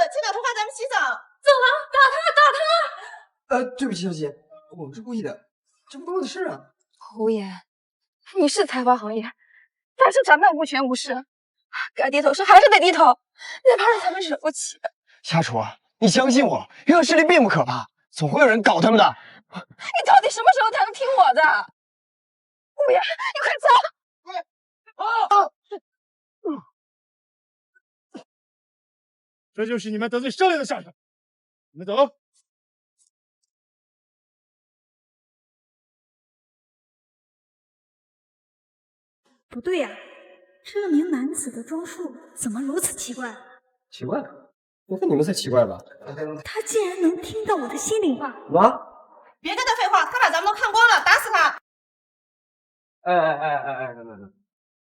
请把头发咱们洗澡。走了，打他！对不起，小姐，我们是故意的，这不关我的事啊。胡言，你是才华横溢，但是咱们无权无势，该低头时还是得低头，哪怕让他们惹不起。夏楚，你相信我，恶势力并不可怕，总会有人搞他们的。你到底什么时候才能听我的？胡言，你快走！这就是你们得罪少爷的下场。你们走。不对呀，这名男子的装束怎么如此奇怪？奇怪了，我看你们才奇怪吧？他竟然能听到我的心里话！什么？别跟他废话，他把咱们都看光了，打死他！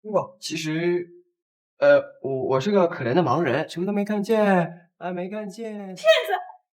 不，其实，我是个可怜的盲人，什么都没看见，没看见。骗子！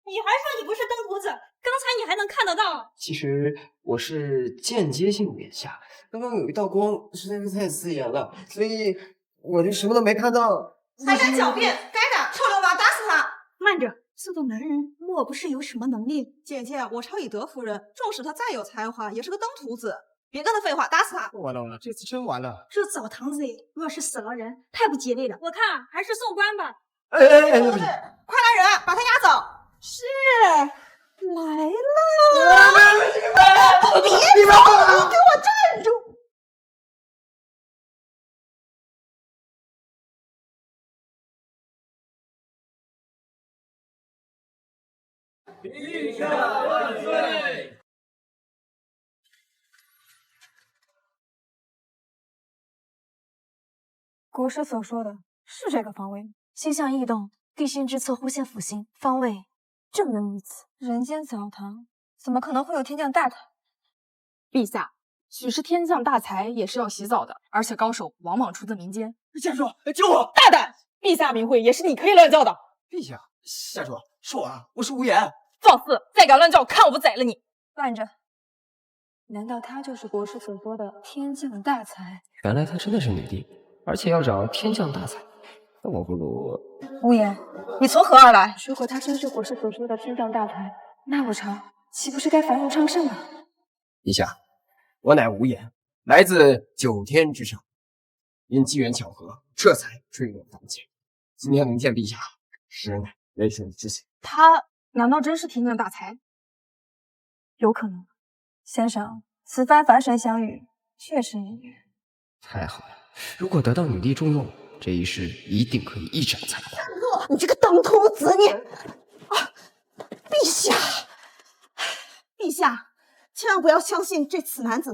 你还说你不是登徒子？刚才你还能看得到？其实我是间接性眼下，刚刚有一道光实在是太刺眼了，所以我就什么都没看到。还敢狡辩，该打！臭流氓，打死他！慢着，这个男人莫不是有什么能力？姐姐，我朝以德夫人，纵使他再有才华，也是个登徒子。别跟他废话，打死他！完了，这次真完了。这澡堂子里若是死了人，太不吉利了。我看还是送官吧。对，快来人，把他押走！是，来了！别走！你给我站住！陛下万岁！国师所说的是这个方位吗？星象异动，地心之侧忽现辅星，方位正能如此。人间澡堂怎么可能会有天降大才？陛下，许是天降大才也是要洗澡的，而且高手往往出自民间。夏楚，救我！大胆！陛下名讳也是你可以乱叫的。陛下，夏楚，是我啊，我是无言。放肆！再敢乱叫，看我不宰了你！慢着，难道他就是国师所说的天降大才？原来她真的是女帝，而且要找天降大才，那我不如……无言，你从何而来？如果他真是国师所说的天降大才，那我朝岂不是该繁荣昌盛了？陛下，我乃无言，来自九天之上，因机缘巧合，这才坠落凡间。今天能见陛下，实乃人生之幸。他难道真是天降大才？有可能。先生，此番凡神相遇，确是姻缘。太好了，如果得到女帝重用，这一世一定可以一展才华。你这个登徒子，你啊！陛下，陛下，千万不要相信这此男子，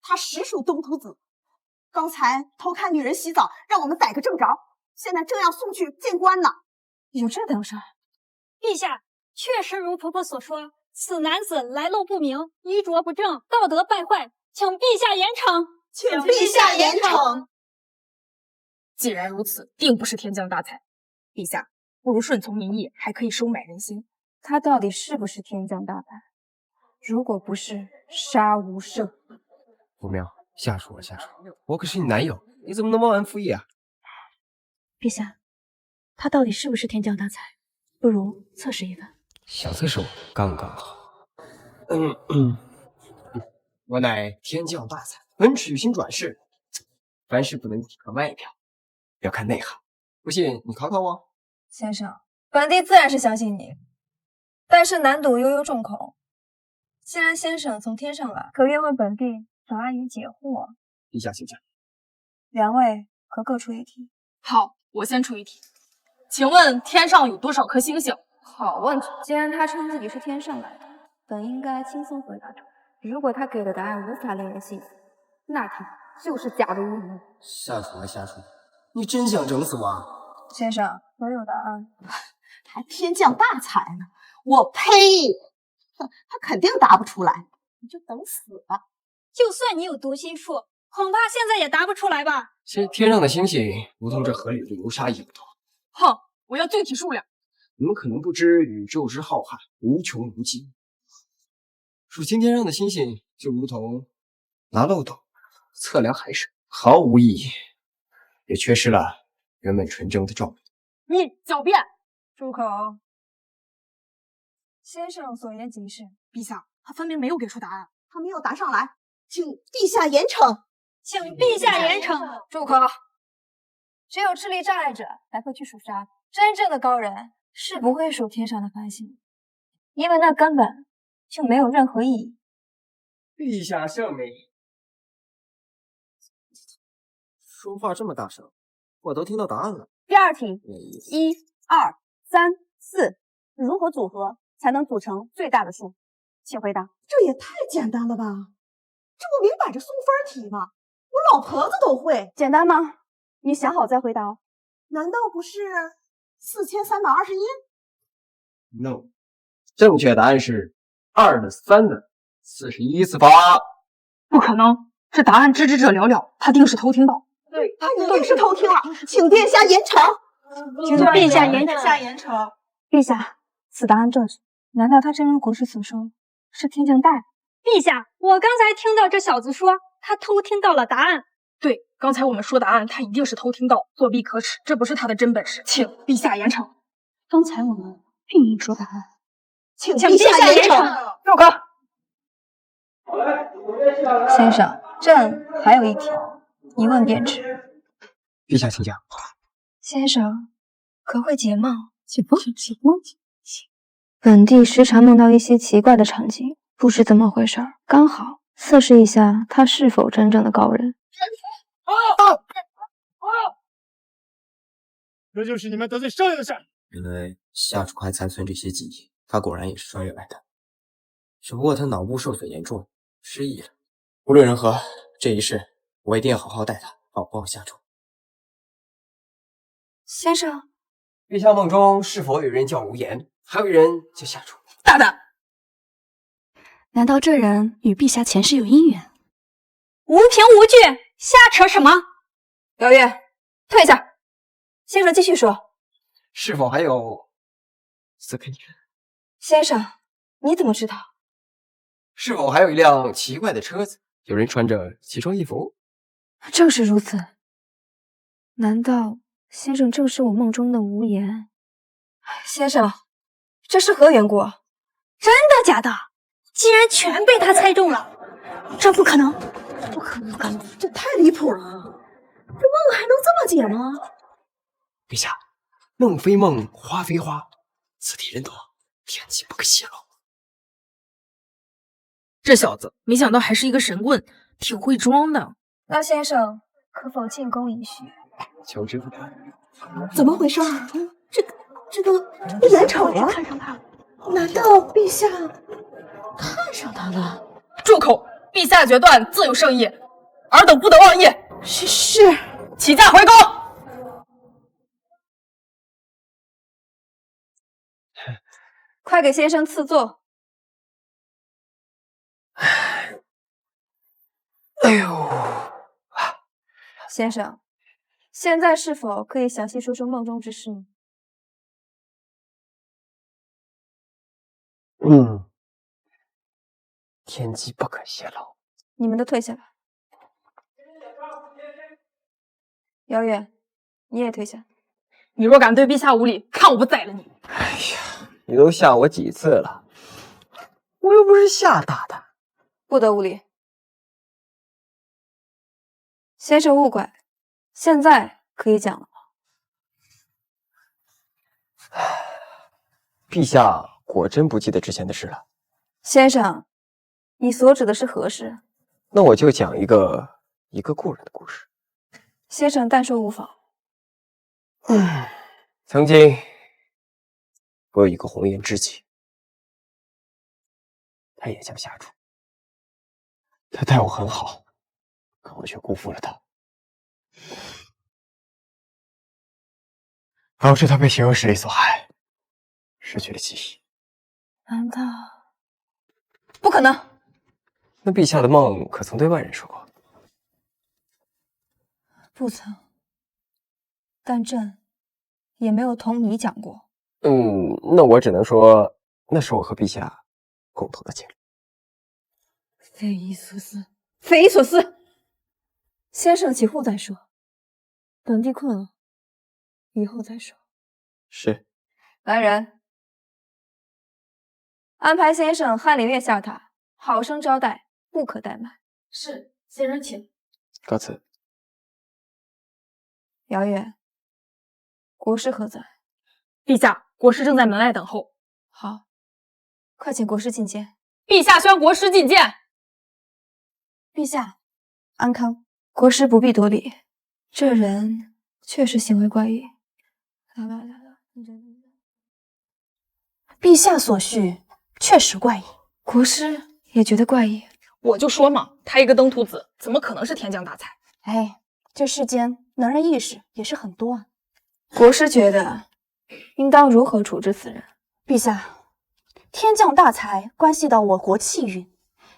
他实属登徒子。刚才偷看女人洗澡，让我们逮个正着，现在正要送去见官呢。有这等事儿？陛下，确实如婆婆所说，此男子来路不明，衣着不正，道德败坏，请陛下严惩。请陛下严惩。既然如此，定不是天降大才。陛下，不如顺从民意，还可以收买人心。他到底是不是天降大才？如果不是，杀无赦。不妙，夏楚，我可是你男友，你怎么能忘恩负义啊？陛下，他到底是不是天降大才？不如测试一番。小测试我刚刚好。我乃天降大才，本取经转世，凡事不能只看外表，要看内涵。不信你考考我。先生，本帝自然是相信你，但是难赌悠悠众口。既然先生从天上来，可愿为本帝答疑解惑？陛下请讲。两位可各出一题。好，我先出一题，请问天上有多少颗星星？好问题。既然他称自己是天上来的，本应该轻松回答出来。如果他给的答案无法令人信服，那他就是假的无疑。夏楚，你真想整死我啊？先生，我有答案。还天降大才呢！我呸！他肯定答不出来，你就等死吧。就算你有读心术，恐怕现在也答不出来吧？天上的星星如同这河里的流沙一样多。哼，我要具体数量。你们可能不知宇宙之浩瀚，无穷无尽。数清天上的星星，就如同拿漏斗测量海水，毫无意义，也缺失了原本纯正的照明。你狡辩！住口！先生所言极是。陛下，他分明没有给出答案。他没有答上来，请陛下严惩。请陛下严惩。住口！只有智力障碍者才会去数沙，真正的高人是不会数天上的繁星，因为那根本就没有任何意义。陛下圣明。说话这么大声，我都听到答案了。第二题，1、2、3、4，如何组合才能组成最大的数？请回答。这也太简单了吧？这不明摆着送分题吗？我老婆子都会。简单吗？你想好再回答哦。难道不是4321 ？No， 正确答案是2的3的41次方。不可能，这答案知之者寥寥，他定是偷听到。对，他一定是偷听了，请殿下严惩。请陛下严惩。严惩。陛下，此答案正是。难道他真如国师所说是天降大人？陛下，我刚才听到这小子说他偷听到了答案。对，刚才我们说答案，他一定是偷听到，作弊可耻，这不是他的真本事，请陛下严惩。刚才我们并没说答案，请陛下严惩。住口！先生，朕还有一题，一问便知。陛下请讲。先生，可会解梦？解梦？本帝时常梦到一些奇怪的场景，不知怎么回事，刚好测试一下他是否真正的高人。这就是你们得罪少爷的事。原来夏楚还残存这些记忆，他果然也是穿越来的。只不过他脑部受损严重，失忆了。无论如何，这一世我一定要好好待他，保护好夏楚。先生，陛下梦中是否有人叫无言，还有人叫夏楚？大胆！难道这人与陛下前世有姻缘？无凭无据，瞎扯什么？姚月，退下。先生继续说。是否还有4个女人？先生，你怎么知道？是否还有一辆奇怪的车子？有人穿着奇装异服？正是如此。难道先生正是我梦中的无言？先生，这是何缘故？真的假的？竟然全被他猜中了！这不可能，不可能，这太离谱了！这梦还能这么解吗？陛下，梦非梦，花非花，此地人多，天机不可泄露。这小子没想到还是一个神棍，挺会装的。那先生可否进宫一叙？求之不得。怎么回事？这个严惩呀！看上他了？难道陛下看上他了？住口！陛下决断自有圣意，尔等不得妄议。是，起驾回宫。快给先生赐座。哎呦！先生，现在是否可以详细说说梦中之事呢？天机不可泄露。你们都退下来。姚远，你也退下。你若敢对陛下无礼，看我不宰了你！哎呀，你都吓我几次了，我又不是吓大的。不得无礼。先生勿怪，现在可以讲了。陛下果真不记得之前的事了。先生，你所指的是何事？那我就讲一个故人的故事。先生但说无妨。曾经我有一个红颜知己，他也叫夏楚，他待我很好，可我却辜负了他，导致他被邪恶势力所害，失去了记忆。难道？不可能！那陛下的梦可曾对外人说过？不曾，但朕也没有同你讲过。那我只能说，那是我和陛下共同的经历。匪夷所思，匪夷所思！先生起后再说，本帝困了，以后再说。是。来人，安排先生翰林院下榻，好生招待，不可怠慢。是，先生请。告辞。姚远，国师何在？陛下，国师正在门外等候。好，快请国师觐见。陛下宣国师觐见。陛下，安康。国师不必多礼，这人确实行为怪异。陛下所叙确实怪异，国师也觉得怪异。我就说嘛，他一个登徒子，怎么可能是天降大才？哎，这世间能人异士也是很多啊。国师觉得应当如何处置此人？陛下，天降大才关系到我国气运，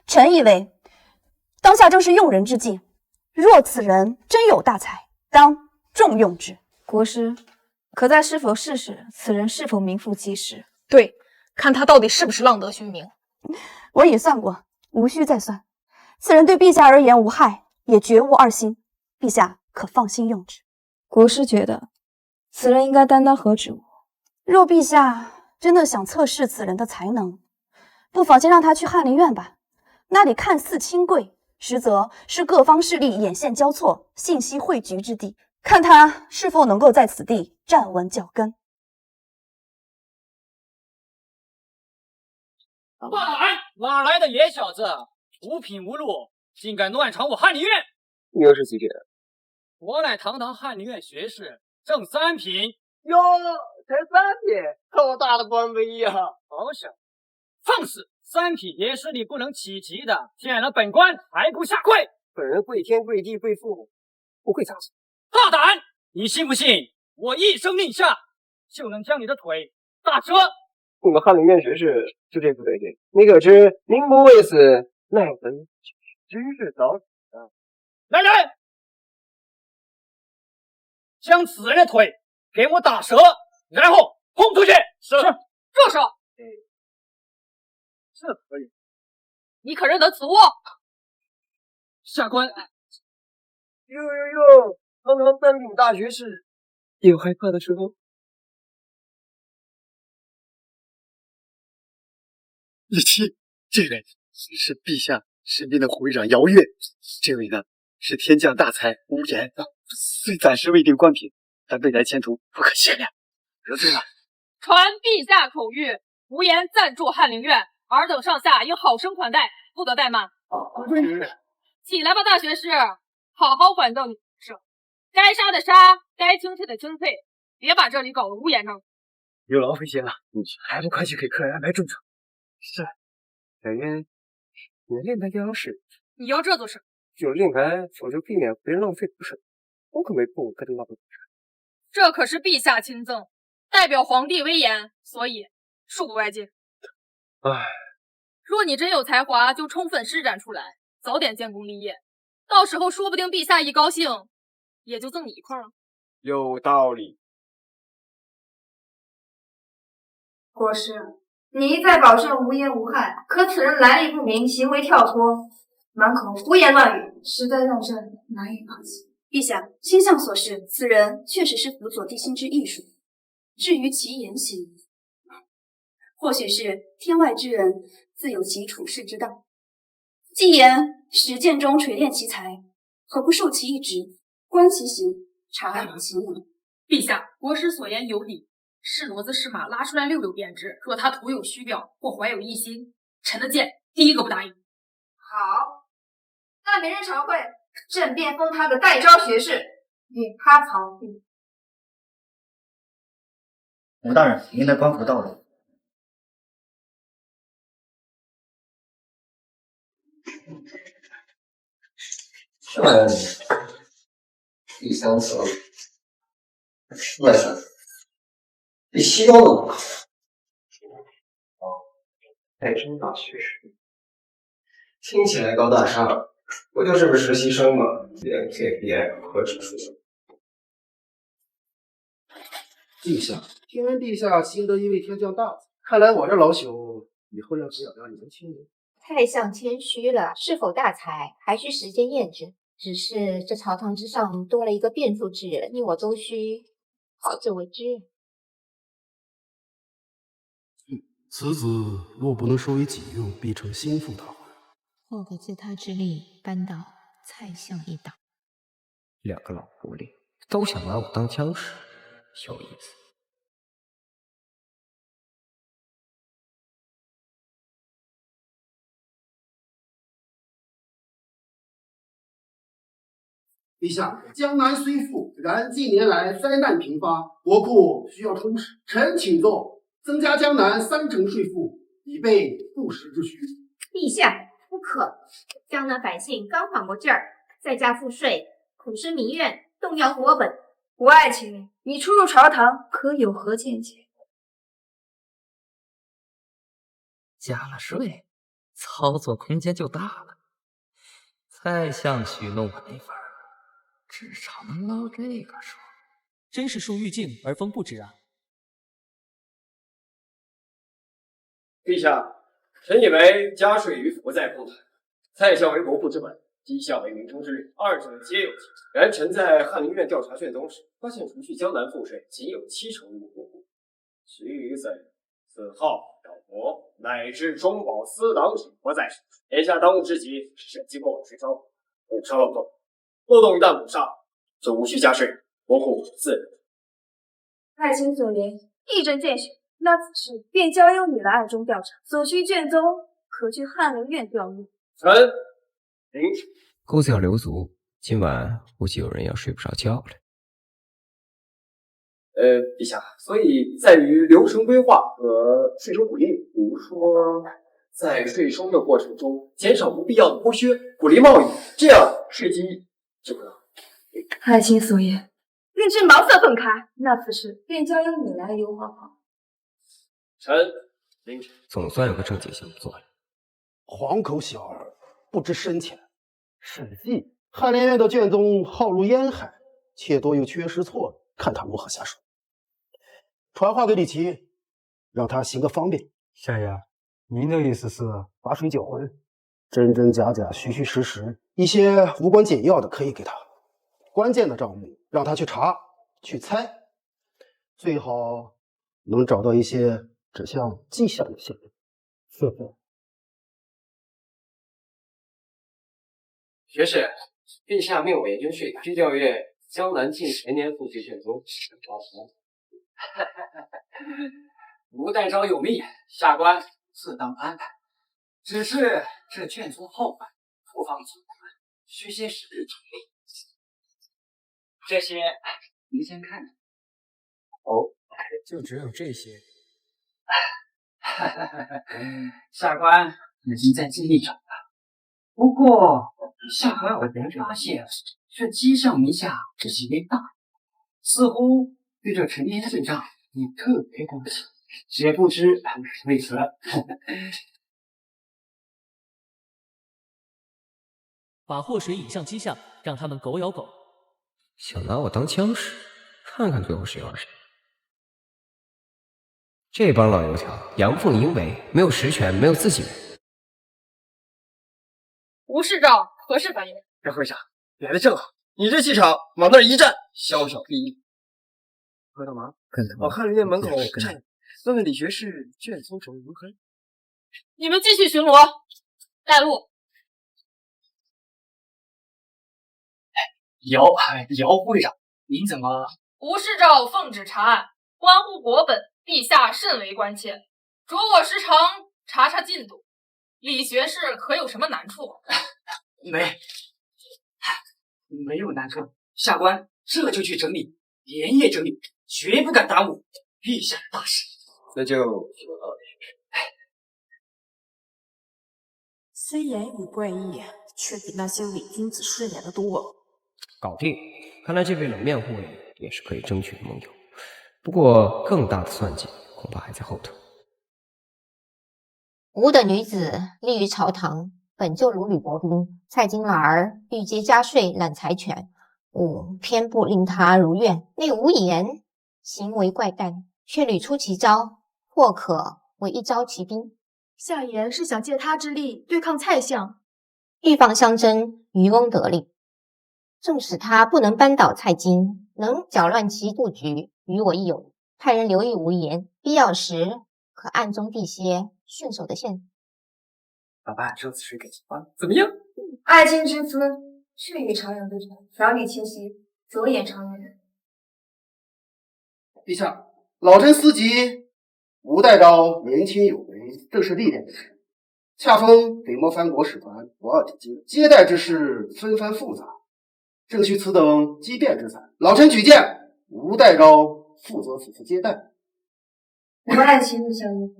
臣以为当下正是用人之际，若此人真有大才，当重用之。国师可在是否试试此人是否名副其实？对，看他到底是不是浪得虚名。我已算过，无需再算。此人对陛下而言无害，也绝无二心，陛下可放心用之。国师觉得此人应该担当何职务？若陛下真的想测试此人的才能，不妨先让他去翰林院吧。那里看似清贵，实则是各方势力眼线交错、信息汇聚之地。看他是否能够在此地站稳脚跟。大胆！哪来的野小子，无品无禄，竟敢乱闯我翰林院！又是几点？我乃堂堂翰林院学士，正3品。哟，才3品，够大的官威呀！好小，放肆！3品也是你不能企及的，见了本官还不下跪！本人跪天跪地跪父，不会擦手。大胆！你信不信我一声令下，就能将你的腿打折？我们翰林院学士就这副德行，你可知民不畏死，奈何今日早死啊！来人，将此人的腿给我打折，然后轰出去。是。住手！这可以。你可认得此物？下官。哟，堂堂3品大学士，有害怕的时候。以七，这位是陛下身边的护卫长姚月，这位呢是天降大才无言，虽暂时未定官品，但未来前途不可限量。得罪了。传陛下口谕，无言暂住翰林院，尔等上下应好生款待，不得怠慢。起来吧，大学士，好好管教你的学生，该杀的杀，该清退的清退，别把这里搞得乌烟瘴气。有劳费心了，还不快去给客人安排住处？是，小渊，你的令牌就要使，你要这做什么？有令牌，我就避免别人浪费不是。我可没碰过跟他浪费。这可是陛下亲赠，代表皇帝威严，所以恕不外借。唉，若你真有才华，就充分施展出来，早点建功立业，到时候说不定陛下一高兴，也就赠你一块了。有道理。国师，你一再保证无言无害，可此人来历不明，行为跳脱，满口胡言乱语，实在让朕难以放弃。陛下，星象所示，此人确实是辅佐地心之艺术。至于其言行，或许是天外之人，自有其处世之道。既言实践中锤炼其才，何不授其一职，观其行，察其行为？陛下，国师所言有理，是骡子是马，拉出来溜溜便知。若他徒有虚表或怀有异心，臣的剑第一个不答应。好，那明日常会，朕便封他个代招学士，与他曹丕。武大人，您的官服到了。什么呀你？第3层，那是第7楼的。代征大学士，听起来高大上，不就是个实习生吗？连 KPI 和指数。陛下，听闻陛下新得一位天降大才，看来我这老朽以后要指导点年轻人。太上谦虚了，是否大才还需时间验证。只是这朝堂之上多了一个变数之人，你我都需好自为之。此子若不能收为己用，必成心腹大患。或可借他之力扳倒蔡相一党。两个老狐狸都想拿我当枪使，有意思。陛下，江南虽富，然近年来灾难频发，国库需要充实。臣请奏，增加江南30%税赋，以备不时之需。陛下，不可！江南百姓刚缓过劲儿，再加赋税，恐失民怨，动摇国本。吴爱卿，你初入朝堂，可有何见解？加了税，操作空间就大了。蔡相许诺我那份儿，至少能捞这个数。真是树欲静而风不止啊！陛下，臣以为加税与否不在空谈。蔡相为国库之本，绩效为民生之律，二者皆有其。然臣在翰林院调查卷宗时，发现除去江南赋税，仅有70%入国库，其余在子号、赵国乃至中饱私囊只不在少数。眼下当务之急是审计过往税招，补上漏洞。漏洞一旦补上，就无需加税，国库自然。爱卿所言一针见血，那此事便交由你来暗中调查，所需卷宗可去翰林院调阅。臣领旨。钩子要留足，今晚估计有人要睡不着觉了。陛下，所以在于流程规划和税收鼓励，比如说在税收的过程中减少不必要的剥削，鼓励贸易，这样税基就不能。爱卿所言，令之茅塞顿开，那此事便交由你来优化好。臣领旨。总算有个正经项目做了。黄口小儿不知深浅，《史记》翰林院的卷宗浩如烟海，且多有缺失错误，看他如何下手。传话给李琦，让他行个方便。夏爷，您的意思是把水搅浑，真真假假，虚虚实实，一些无关紧要的可以给他，关键的账目让他去查去猜，最好能找到一些指向迹象的线索。学士，陛下命我研究税法，去调阅江南近10年赋税卷宗。吴代昭有密，下官自当安排。只是这卷宗后版复方几款，需些时日整理。这些您先看着。哦，就只有这些。下官已经在尽力找了，不过下官偶然发现这机上名下只是一大，似乎对这陈年阵仗你特别关心，也不知为何。把祸水引向姬相，让他们狗咬狗。想拿我当枪使，看看最后谁玩谁。这帮老油条阳奉阴违，没有实权，没有自己人。吴市长何时返营？袁会长来的正好，你这气场往那儿一站，潇潇第一。快干嘛？往翰林院门口站，问问李学士卷宗手如何。你们继续巡逻，带路。姚会长，您怎么？吴市长奉旨查案，关乎国本，陛下甚为关切，着我时常查查进度。李学士可有什么难处？没有难处，下官这就去整理，连夜整理，绝不敢耽误陛下的大事。那就有道理。虽言语怪异，却比那些伪君子顺眼的多。搞定！看来这位冷面护卫也是可以争取的盟友。不过更大的算计恐怕还在后头。吴的女子立于朝堂，本就如履薄冰。蔡京儿欲借加税揽财权，吾偏不令他如愿。那无言行为怪诞，却屡出奇招，或可为一招奇兵。夏言是想借他之力对抗蔡相，鹬蚌相争，渔翁得利。纵使他不能扳倒蔡京，能搅乱其布局，与我亦有。派人留意无言，必要时可暗中避些顺手的线。老爸，这次是给情况怎么样？爱卿之姿，却与常人不同，表里清晰，着眼常人。陛下，老臣思及吴代昭年轻有为，正是历练之时，恰逢北漠藩国使团不二抵京，接待之事纷繁复杂，正需此等机变之才。老臣举荐吴代昭负责此次接待。我们爱卿意下如何？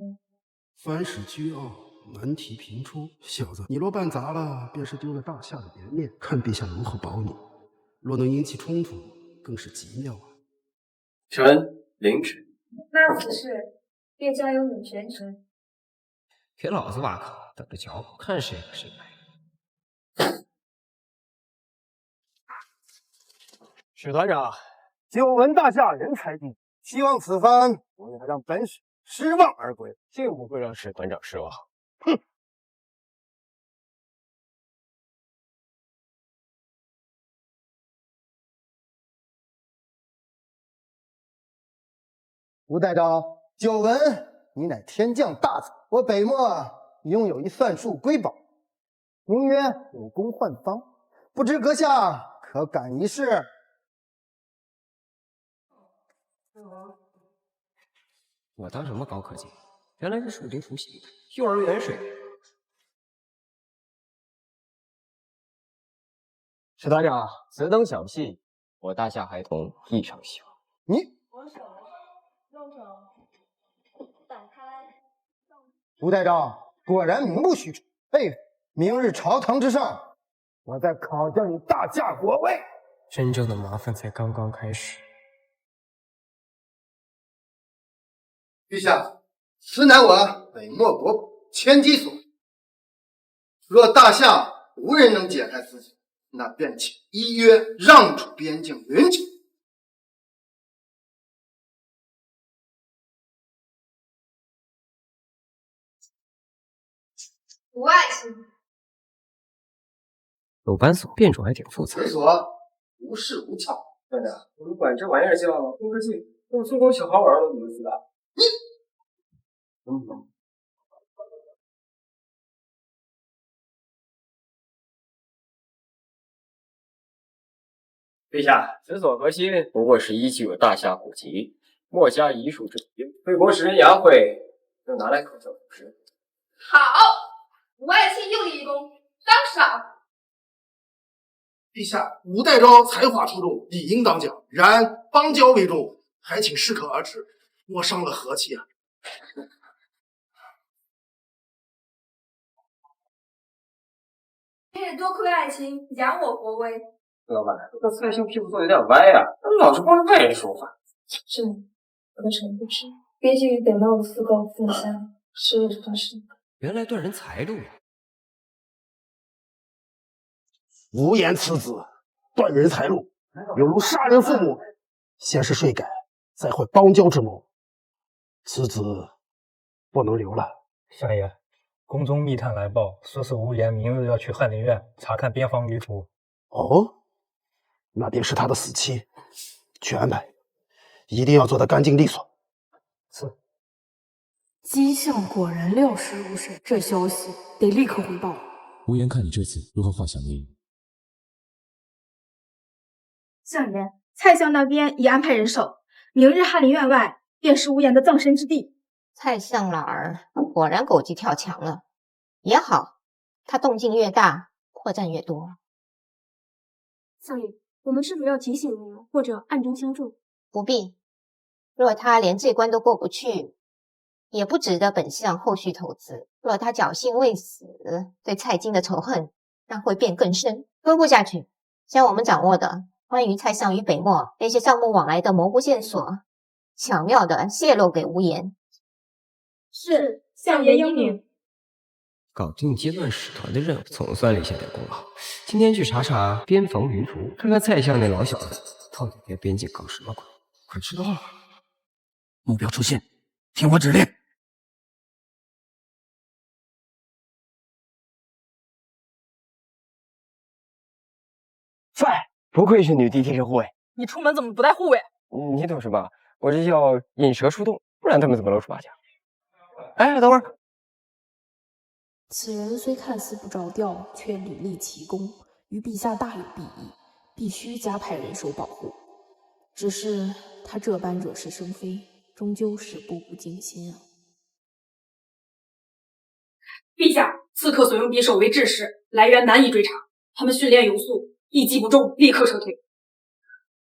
凡事倨傲，难题频出。小子，你若办砸了，便是丢了大夏的颜面。看陛下如何保你。若能引起冲突，更是极妙啊！臣领旨。那此事便交由你全权。给老子挖坑，等着瞧，看谁和谁来。史团长，久闻大夏人才济济，希望此番不要让本使失望而归。定不会让史团长失望。哼！吴代昭，久闻你乃天降大才，我北漠拥有一算术瑰宝，名曰武功幻方，不知阁下可感一试？我当什么高科技？原来是水灵图形，幼儿园水平。史团长，此等小戏，我大夏孩童异常喜欢。你我手用手打开。吴代昭果然名不虚传，佩服！明日朝堂之上，我再考教你大夏国威。真正的麻烦才刚刚开始。陛下，此乃我北漠国千机所。若大夏无人能解开此结，那便请依约让出边境云城。吴爱卿，鲁班锁变种还挺复杂。此所无事无俏。团长，我们管这玩意儿叫高科技，用粗口小孩玩都不会死的。陛下，此所核心不过是依据大夏古籍，莫加遗属之名。魏国时人牙慧就拿来考教古诗。好，吴爱卿又立一功，当赏。陛下，吴代昭才华出众，理应当奖。然邦交为重，还请适可而止，莫伤了和气啊！今日多亏爱卿扬我国威。老板，这个蔡相屁股坐有点歪啊，老是帮着外人说话。是，可臣不知，边境与北漠的四狗自相是日发生。原来断人财路呀！无言此子，断人财路，犹如杀人父母。先是税改，再会邦交之谋，此子不能留了。相爷，宫中密探来报，说是无言明日要去翰林院查看边防舆图。哦，那便是他的死期，去安排，一定要做得干净利索。是。姬相果然料事如神，这消息得立刻回报。无言，看你这次如何化祥林。相爷，蔡相那边已安排人手，明日翰林院外便是无言的葬身之地。蔡相老儿果然狗急跳墙了，也好，他动静越大，破绽越多。相爷，我们是否要提醒您，或者暗中相助？不必，若他连这关都过不去，也不值得本相后续投资。若他侥幸未死，对蔡京的仇恨让会变更深。推步下去，将我们掌握的关于蔡相与北漠那些账目往来的模糊线索，巧妙地泄露给无言。是，相爷英明。搞定阶段使团的任务，总算立下点功劳。今天去查查边防云图，看看蔡相那老小子到底在边境搞什么鬼。快知道了，目标出现，听我指令。帅，不愧是女帝贴身护卫。你出门怎么不带护卫？你懂什么？我这叫引蛇出洞，不然他们怎么露出马脚？哎，等会儿，此人虽看似不着调，却屡立奇功，与陛下大有裨益，必须加派人手保护。只是他这般惹是生非，终究是步步惊心啊！陛下，刺客所用匕首为制式，来源难以追查，他们训练有素，一击不中立刻撤退。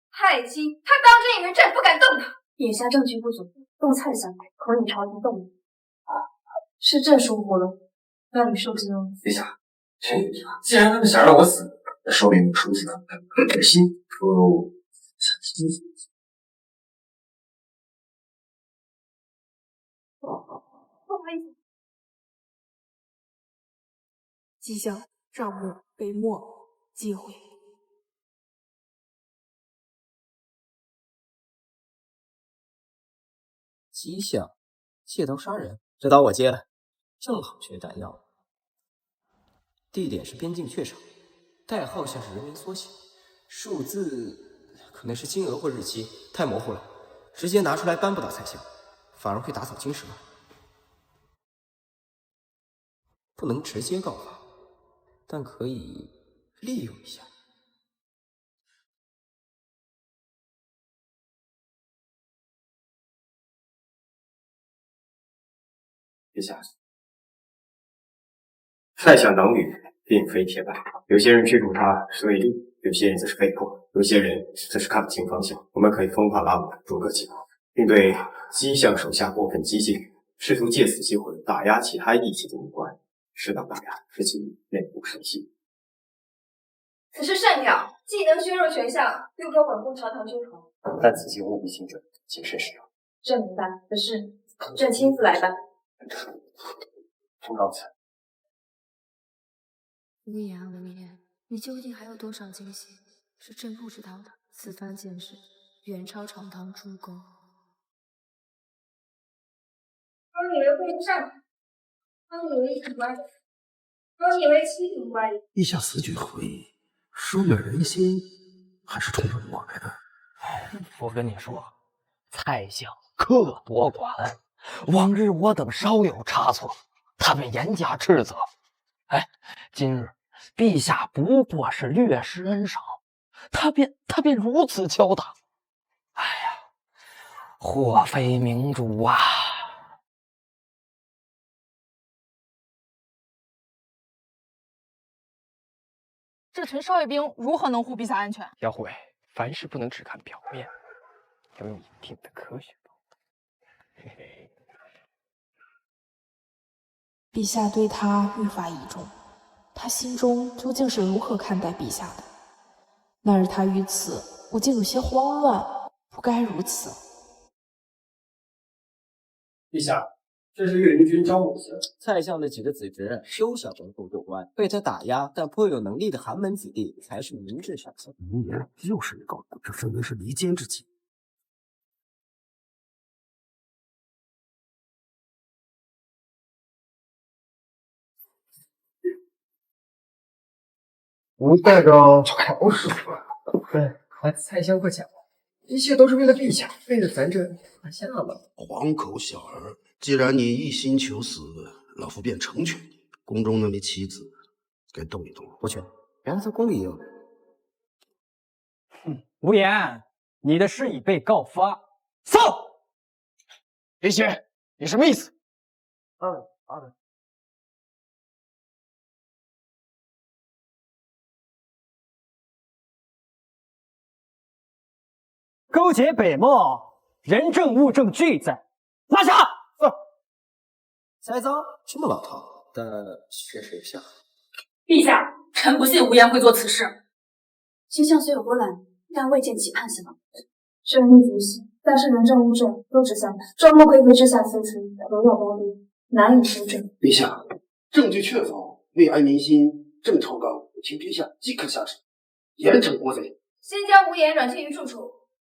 太清，他当真以为朕不敢动他？眼下证据不足，动蔡相可引朝廷动怒。是朕疏忽了，那你受惊了。陛下，臣有地方，既然他们想让我死，那说明熟悉他们，这心不想亲自。不好意思。迹象：账目被没，忌讳。迹象，借刀杀人，这刀我接了，正好缺弹药。地点是边境榷场，代号像是人名缩写，数字可能是金额或日期，太模糊了，直接拿出来扳不倒蔡相，反而会打草惊蛇。不能直接告发，但可以利用一下。陛下，蔡相党羽并非铁板，有些人驱逐他是为利，有些人则是被迫，有些人则是看不清方向。我们可以分化拉拢，逐个击破，并对姬相手下过分激进，试图借此机会打压其他异己的武官，适当打压使其内部生息。此事甚了，既能削弱权相，又可稳固朝堂君皇。但此计务必行准，谨慎使用。朕明白，可是朕亲自来办。臣告辞。无言啊无言，你究竟还有多少惊喜是朕不知道的？此番见识远超朝堂诸公。刚以为会不上，刚以为一歪，刚以为七挺歪。陛下此举何意？收买人心，还是冲着我来的？我跟你说，蔡相克多管，往日我等稍有差错，他便严加斥责。哎，今日陛下不过是略施恩赏，他便如此敲打。哎呀，祸非明主啊！这群少爷兵如何能护陛下安全？姚护卫，凡事不能只看表面，要用一定的科学度。嘿嘿。陛下对他愈发倚重，他心中究竟是如何看待陛下的？那日他于此，我竟有些慌乱，不该如此。陛下，这是御林军招募信。蔡相的几个子侄休想能够过关，被他打压但颇有能力的寒门子弟才是明智选择。无言又是一个，这分明是离间之计。我带着好手啊！对，蔡相快讲，一切都是为了陛下，为了咱这拿下了。黄口小儿，既然你一心求死，老夫便成全你。宫中那位妻子，该动一动了。不去，原则宫里也有。无言，你的事已被告发。送。李雪，你什么意思？好的。勾结北漠，人证物证俱在，拿下！栽赃这么老套，但确实有效。陛下，臣不信无言会做此事。姬相虽有波澜，但未见其叛逆。朕亦如是，但是人证物证都指向他，众目睽睽之下私出，可有包庇，难以修正。陛下，证据确凿，为安民心，朕朝纲，请陛下即刻下旨，严惩国贼。先将无言软禁于住处，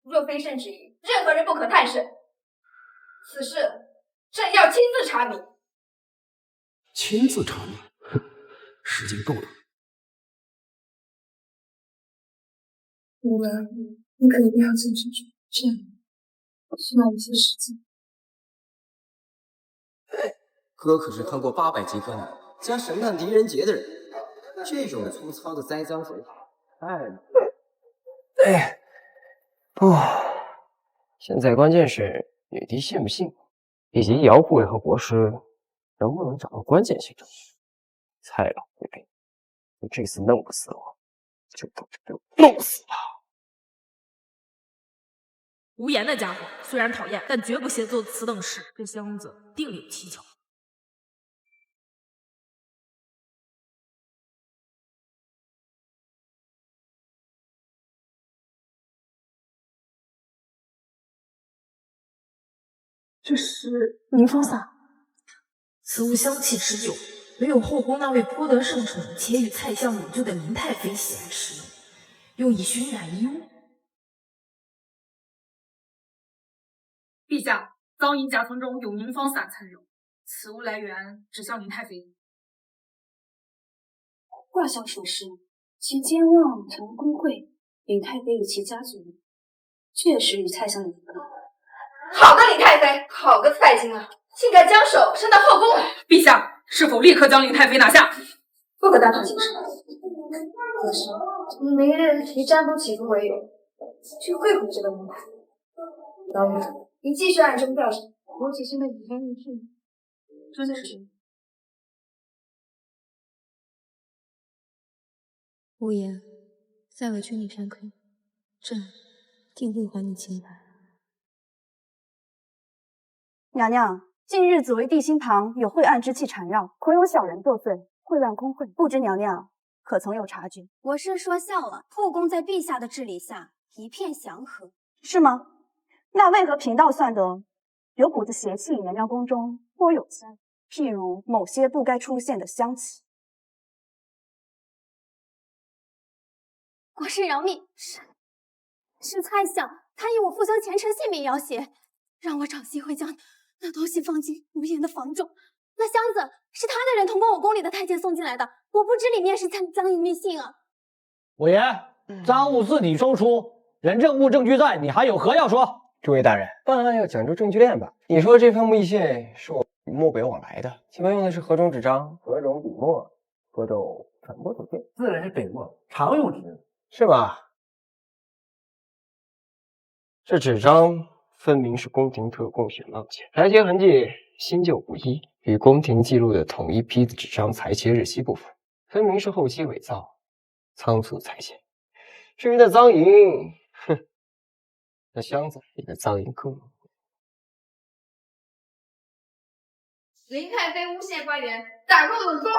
若非朕旨意，任何人不可探视。此事朕要亲自查明。亲自查明？哼，时间够了。无言，你可一定要坚持住，这样需要一些时间。哥可是看过800级科男加神探狄仁杰的人，这种粗糙的栽赃手法太……现在关键是女帝信不信，以及姚护卫和国师能不能掌握关键性证据。蔡老会被你这次弄不死我，就等着被我弄死吧。无言那家伙虽然讨厌，但绝不协作此等事。这箱子定有蹊跷。这是凝风散，此物香气持久，唯有后宫那位颇得圣宠且与蔡相有旧的林太妃喜爱使用，用以熏染衣物。陛下，赃银夹层中有凝方散残留，此物来源指向林太妃。卦象所示，其监望成公会，林太妃与其家族确实与蔡相有关。好的，林太妃，好个蔡京啊，竟敢将手伸到后宫来！陛下，是否立刻将林太妃拿下？不可大堂行事。可是明日以占卜起伏为由，去会会这个门派。老爷，你继续暗中调查，我只是那几天入去。这就是。无言，再委屈你片刻，朕定会还你清白。娘娘，近日紫薇地心旁有晦暗之气缠绕，恐有小人作祟，秽乱宫会，不知娘娘可曾有察觉？我是说笑了，后宫在陛下的治理下一片祥和，是吗？那为何贫道算得有股子邪气与娘娘宫中颇有关？譬如某些不该出现的香气。国师饶命，是蔡相，他以我父兄前程性命要挟，让我找机会将那东西放进无言的房中。那箱子是他的人通过我宫里的太监送进来的，我不知里面是赃银密信啊。我爷，赃物自你收出，人证物证俱在，你还有何要说？诸位大人，办案要讲究证据链吧？你说这份密信是我漠北往来的，请问用的是何种纸张、何种笔墨、何种传播途径？自然是北墨，常用之，是吧？这纸张分明是宫廷特供选浪钱，裁切痕迹新旧不一，与宫廷记录的统一批次纸张裁切日期不符，分明是后期伪造，仓促裁切。至于那赃银，哼，那箱子里的赃银更浓。林太妃诬陷官员，打入冷宫。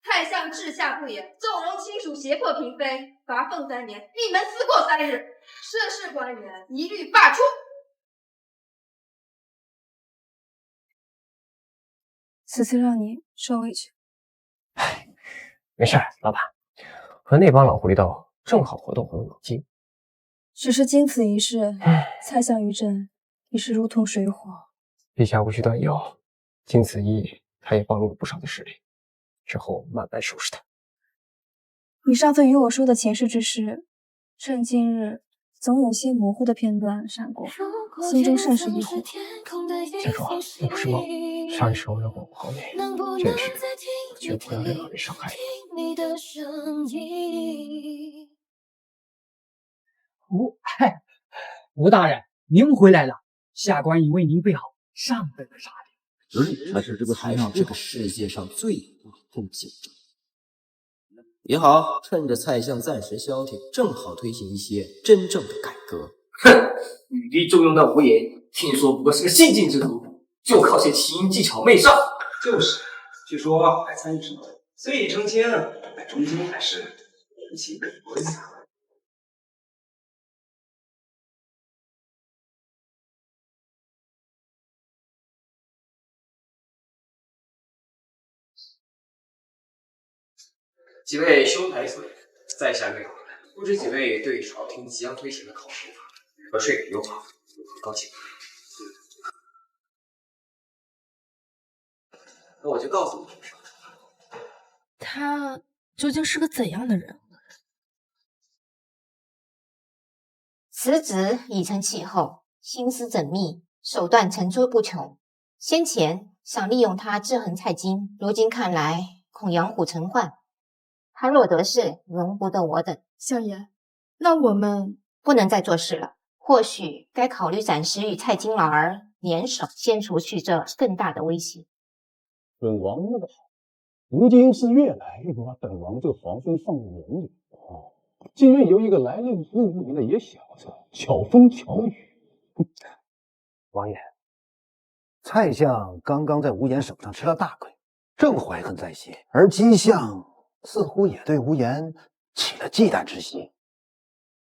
太相治下不严，纵容亲属胁迫嫔妃，罚俸3年，闭门思过3日，涉事官员一律罢黜。此次让你受委屈。没事，老板，和那帮老狐狸斗，正好活动活动脑筋。只是经此一事，蔡相于朕已是如同水火。陛下无需担忧，经此一役，他也暴露了不少的实力，之后慢慢收拾他。你上次与我说的前世之事，朕近日总有些模糊的片段闪过，心中甚是疑惑。先说，那不是梦，杀你时候要保护好你，这事我绝不会让任何人伤害你。吴大人，您回来了，下官已为您备好上等的茶点。他是这个世界上最有风险者。也好，趁着蔡相暂时消停，正好推行一些真正的改革。哼，女帝重用那无言，听说不过是个新晋之徒，就靠些奇淫技巧媚上。就是，据说还参与什么虽已成亲，但终究还是夫妻本归啊。几位兄台所言，在下没有，不知几位对朝廷即将推行的考试法和税改优化有何高见？那我就告诉你什么。他究竟是个怎样的人？此子已成气候，心思缜密，手段层出不穷。先前想利用他制衡蔡京。如今看来，恐养虎成患。他若得势，容不得我等。相爷，那我们不能再做事了。或许该考虑暂时与蔡京老儿联手，先除去这更大的威胁。本王那个好，如今是越来越不把本王这个皇孙放在眼里哦，竟然由一个来历不明的野小子巧风巧雨。王爷，蔡相刚刚在无言手上吃了大亏，正怀恨在心，而姬相似乎也对无言起了忌惮之心，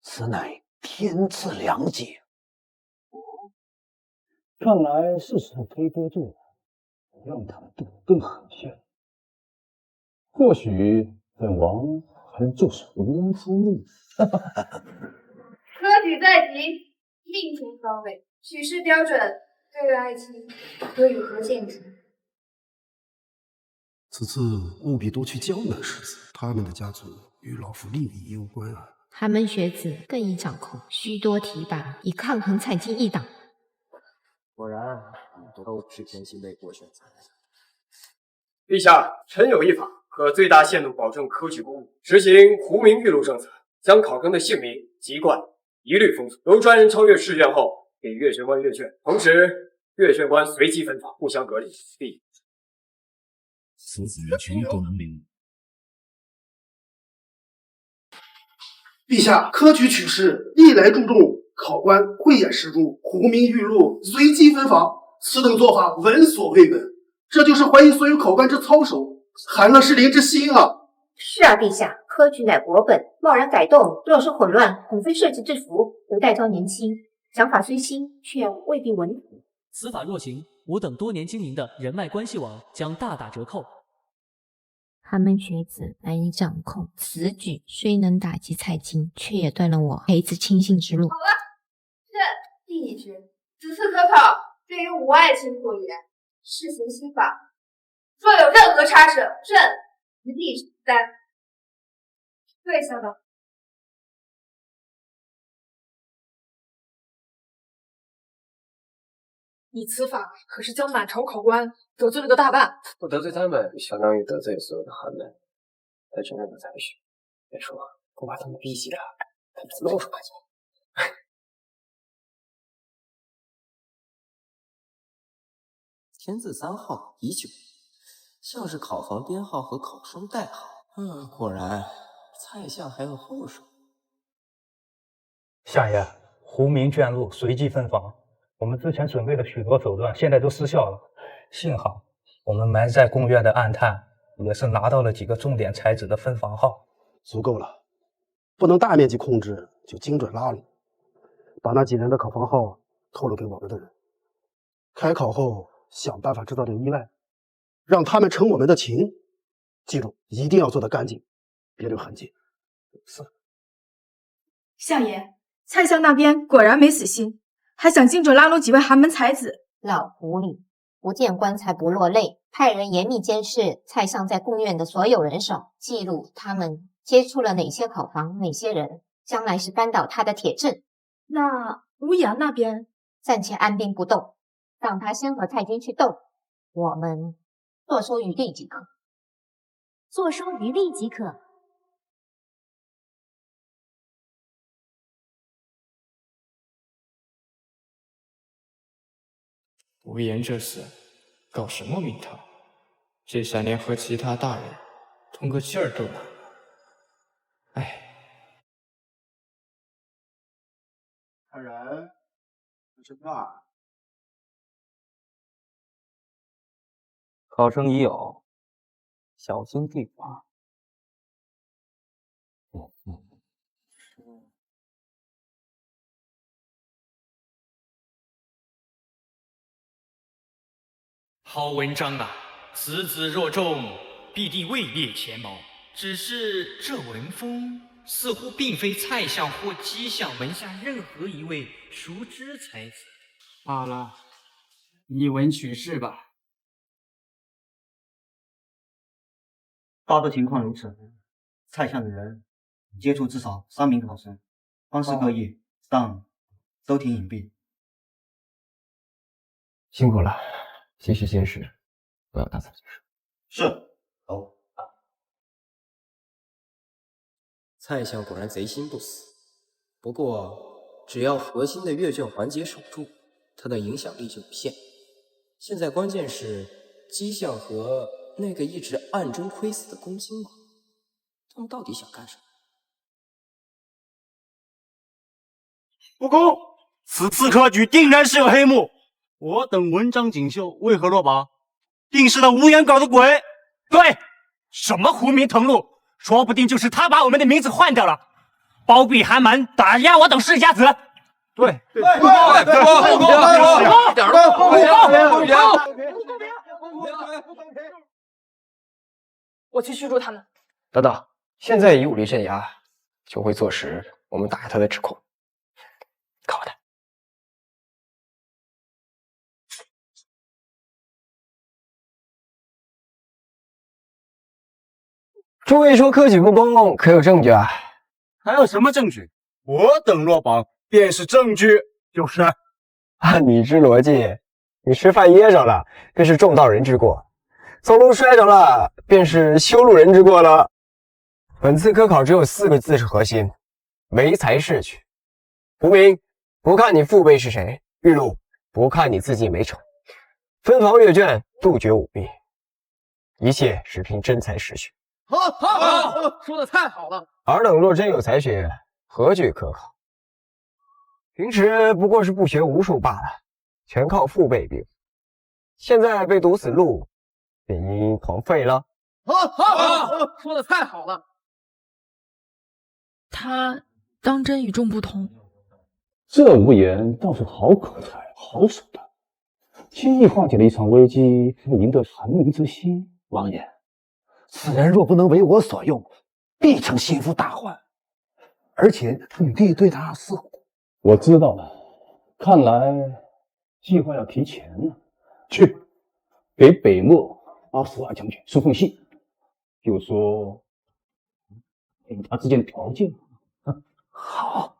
此乃天赐良机。看来是时候推波助澜，让他们斗得更狠些。或许本王还能坐守无言之路。科举在即，命中方位，取士标准，对爱情可与何见之？此次务必多去江南士子，他们的家族与老夫利益攸关啊。寒门学子更易掌控，须多提拔，以抗衡蔡京一党。果然，都是偏心被过选才。陛下，臣有一法，可最大限度保证科举公务，实行胡明玉录政策，将考生的姓名、籍贯一律封锁，由专人超阅试卷后给阅卷官阅卷，同时阅卷官随机分发，互相隔离。所有人群都能领悟。陛下，科举取士历来注重考官慧眼识珠，胡明玉录，随机分房，此等做法闻所未闻，这就是怀疑所有考官之操守，寒了士林之心啊！是啊，陛下，科举乃国本，贸然改动，若是混乱，恐非社稷之福。有待招年轻，想法虽新，却未必稳妥。此法若行，我等多年经营的人脉关系网将大打折扣。寒门学子难以掌控，此举虽能打击蔡京，却也断了我培子亲信之路。好了，朕第一旨，此次科考对于无爱卿所言，试行新法，若有任何差池，朕一力承担。对，校长。你此法可是将满朝考官得罪了个大半。不得罪他们，相当于得罪所有的寒门。在真正的才学，别说不把他们逼急了，他们怎么露出马脚？天字3号已久，像是考房编号和考生代号。果然蔡相还有后手。相爷，胡明卷入，随机分房。我们之前准备的许多手段，现在都失效了。幸好我们埋在宫院的暗探，也是拿到了几个重点才子的分房号。足够了，不能大面积控制，就精准拉拢，把那几人的考房号透露给我们的人。开考后想办法制造点意外，让他们成我们的情。记住，一定要做得干净，别留痕迹。相爷，蔡相那边果然没死心，还想精准拉拢几位寒门才子。老狐狸，不见棺材不落泪，派人严密监视蔡相在贡院的所有人手，记录他们接触了哪些考房，哪些人，将来是扳倒他的铁证。那吴阳那边暂且按兵不动，让他先和蔡军去斗，我们坐收渔利即可。坐收渔利即可。无言这厮搞什么名堂？这下连和其他大人通个气儿都难了。哎，看人，这二考生已有，小心提防。好文章啊！此子若中，必定位列前茅。只是这文风似乎并非蔡相或姬相门下任何一位熟知才子。罢了，以文取士吧。报的情况如此，蔡相的人接触至少3名考生，方式各异，但都挺隐蔽。辛苦了，继续监视，不要打草惊蛇。是。走。蔡相果然贼心不死，不过只要核心的阅卷环节守住，他的影响力就有限。现在关键是姬相和那个一直暗中窥死的恭亲王，他们到底想干什么？不公，此次科举定然是有黑幕。我等文章锦绣，为何落榜？定是那无言搞的鬼。对，什么狐名誊录，说不定就是他把我们的名字换掉了，包庇寒门，打压我等世家子。对，不公，一点都不公平！我去驱逐他们。等等，现在以武力镇压，就会坐实我们打压他的指控。靠他！诸位说科举不公，可有证据啊？还有什么证据？我等落榜便是证据。就是。按你之逻辑，你吃饭噎着了，便是重道人之过；走路摔着了，便是修路人之过了。本次科考只有4个字是核心：唯才是举。无名，不看你父辈是谁；玉露，不看你自己美丑。分房阅卷，杜绝舞弊，一切只凭真才实学。好，说的太好了。尔等若真有才学，何惧科考？平时不过是不学无术罢了，全靠父辈兵。现在被堵死路，便因狂废了。说的太好了。他当真与众不同。这无言倒是好口才，好手段，轻易化解了一场危机，复赢得寒门之心。王爷，此人若不能为我所用，必成心腹大患。而且你弟对他似乎……我知道了，看来计划要提前了。去给北漠阿福二将军送封信，就说给他之间的条件。好。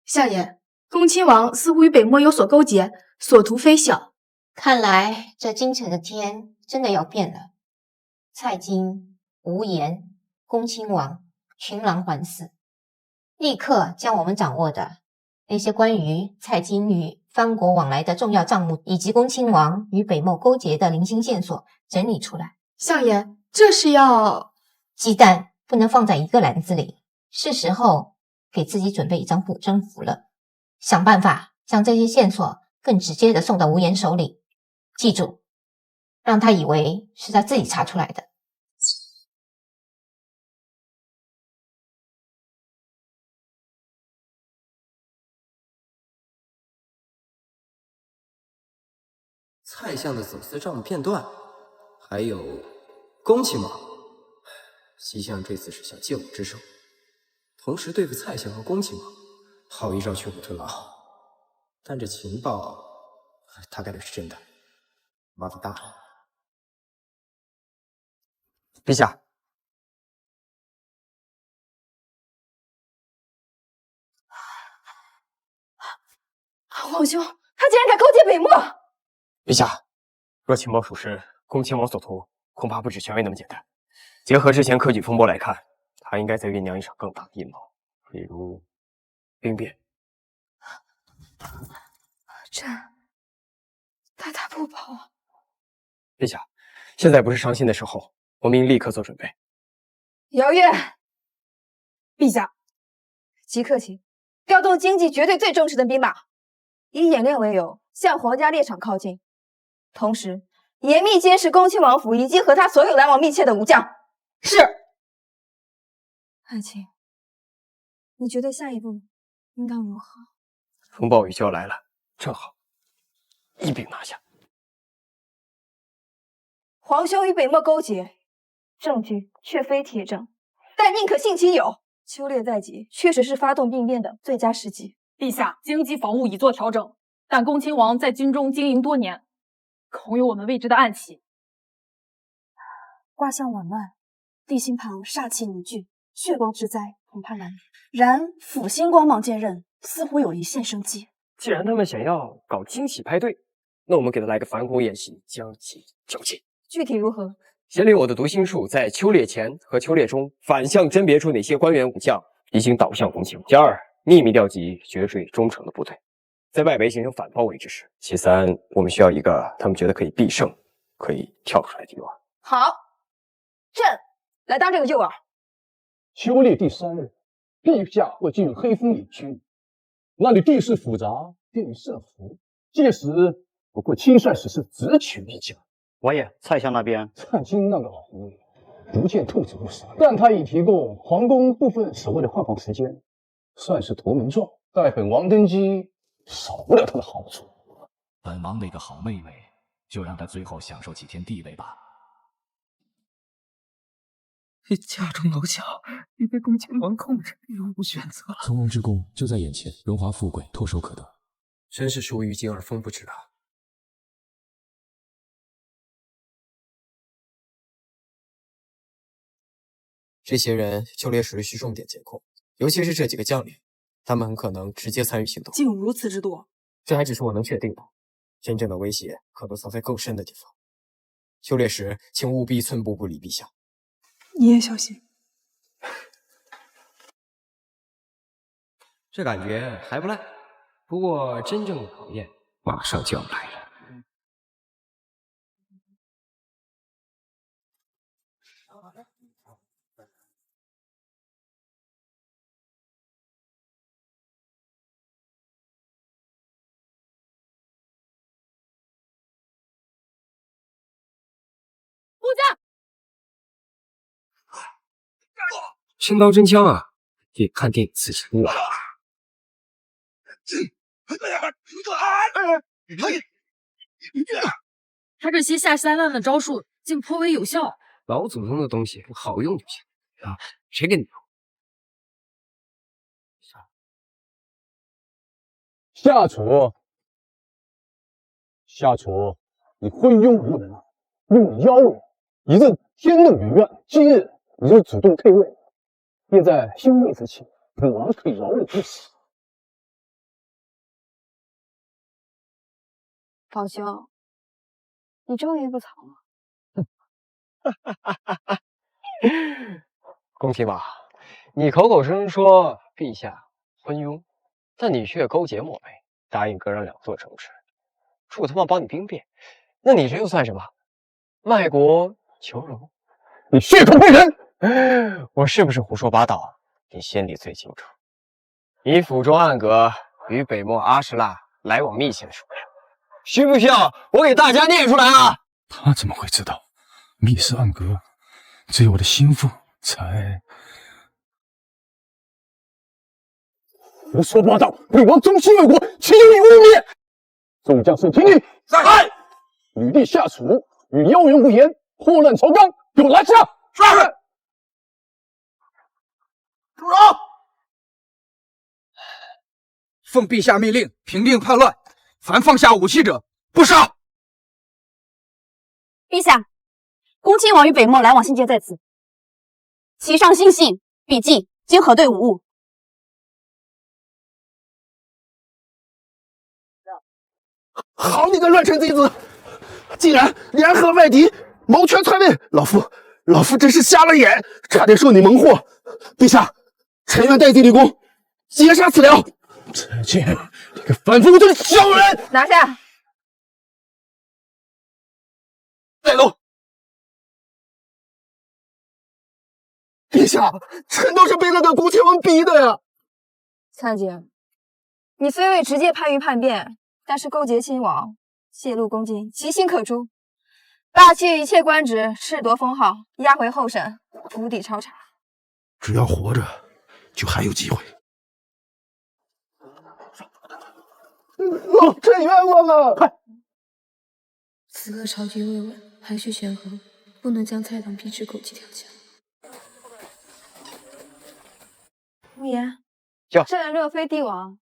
相爷，恭亲王似乎与北漠有所勾结，所图非小。看来这京城的天真的要变了。蔡京、无言、恭亲王群狼环伺，立刻将我们掌握的那些关于蔡京与藩国往来的重要账目，以及恭亲王与北漠勾结的零星线索整理出来。相爷，这是要……鸡蛋不能放在一个篮子里，是时候给自己准备一张补真符了。想办法将这些线索更直接的送到无言手里，记住，让他以为是他自己查出来的。蔡相的走私账目片段，还有恭亲王，姬相这次是想借我之手，同时对付蔡相和恭亲王，好一招去虎吞狼。但这情报大概率是真的，麻烦大了。陛下，皇兄，他竟然敢勾结北漠！陛下，若情报属实，恭亲王所图恐怕不止权位那么简单。结合之前科举风波来看，他应该在酝酿一场更大的阴谋，比如兵变。这大踏步跑啊！陛下，现在不是伤心的时候，我们应立刻做准备。姚月，陛下，即刻起，调动经济绝对最忠实的兵马，以演练为由，向皇家猎场靠近，同时严密监视恭亲王府以及和他所有来往密切的武将。是。爱卿，你觉得下一步应当如何？风暴雨就要来了，正好一并拿下。皇兄与北漠勾结，证据却非铁证，但宁可信其有。秋猎在即，确实是发动兵变的最佳时机。陛下，经济防务已做调整，但恭亲王在军中经营多年，恐有我们未知的暗棋。卦象紊乱，地心旁煞气凝聚，血光之灾恐怕难免。然辅星光芒渐荏，似乎有一线生机。既然他们想要搞惊喜派对，那我们给他来个反恐演习，将其剿尽。具体如何？先令我的读心术在秋猎前和秋猎中反向甄别出哪些官员武将已经倒向红旗。其二，秘密调集绝对忠诚的部队，在外围形成反包围之势。其三，我们需要一个他们觉得可以必胜、可以跳出来的地方。好，朕来当这个诱饵。秋猎第3日，陛下会进入黑风野区，那里地势复杂，便于设伏。届时我会亲率使士直取一家。王爷，蔡相那边，蔡京那个老狐狸不见兔子不食，但他已提供皇宫部分守卫的换防时间，算是投名状。待本王登基，少不了他的好处。本王那个好妹妹，就让她最后享受几天地位吧。家中楼小，已被恭亲王控制，别无选择了。从容之功就在眼前，荣华富贵唾手可得。真是疏于今而风不至啊！这些人秋猎时需重点监控，尤其是这几个将领，他们很可能直接参与行动。竟有如此之多，这还只是我能确定的，真正的威胁可能藏在更深的地方。秋猎时，请务必寸步不离陛下。你也小心。这感觉还不赖，不过真正的考验马上就要来了。部将，真刀真枪啊！比看电影刺激多了。他这些下三滥的招数竟颇为有效。老祖宗的东西好用就行啊！谁跟你说？下厨，下厨，你昏庸无能，用你妖人，一任天怒于愿。今日你又主动退位，便在休位之前，本王可以饶你一死。宝兄，你终于不藏了。恭亲王，你口口声声说陛下昏庸，但你却勾结抹黑，答应割让2座城池，楚特旺帮你兵变，那你这又算什么？卖国求荣？你血口喷人！我是不是胡说八道？你心里最清楚。你府中暗阁与北漠阿什腊来往密切的数量，需不需要我给大家念出来啊？他怎么会知道？密室暗阁，只有我的心腹才……胡说八道！本王忠心为国，岂有你污蔑？众将士听令，在！履历下属与妖人无言，祸乱朝纲，给我拿下！是。住手！奉陛下密令，平定叛乱，凡放下武器者，不杀。陛下，恭亲王与北漠来往信件在此，其上信信、笔记均核对无误。好你个乱臣贼子，竟然联合外敌，谋权篡位！老夫真是瞎了眼，差点受你蒙惑。陛下，臣愿代替立功，截杀此僚。再见，你个反复无端的小人！拿下！带路。陛下，臣都是被那个恭亲王逼的呀。参见，你虽未直接参与叛变，但是勾结亲王，泄露公金，其心可诛。罢去一切官职，褫夺封号，押回候审，釜底抄查。只要活着，就还有机会。老臣冤枉啊！快！此刻朝局未稳，排序权衡，不能将蔡党逼至狗急跳墙。无言，叫朕若非帝王，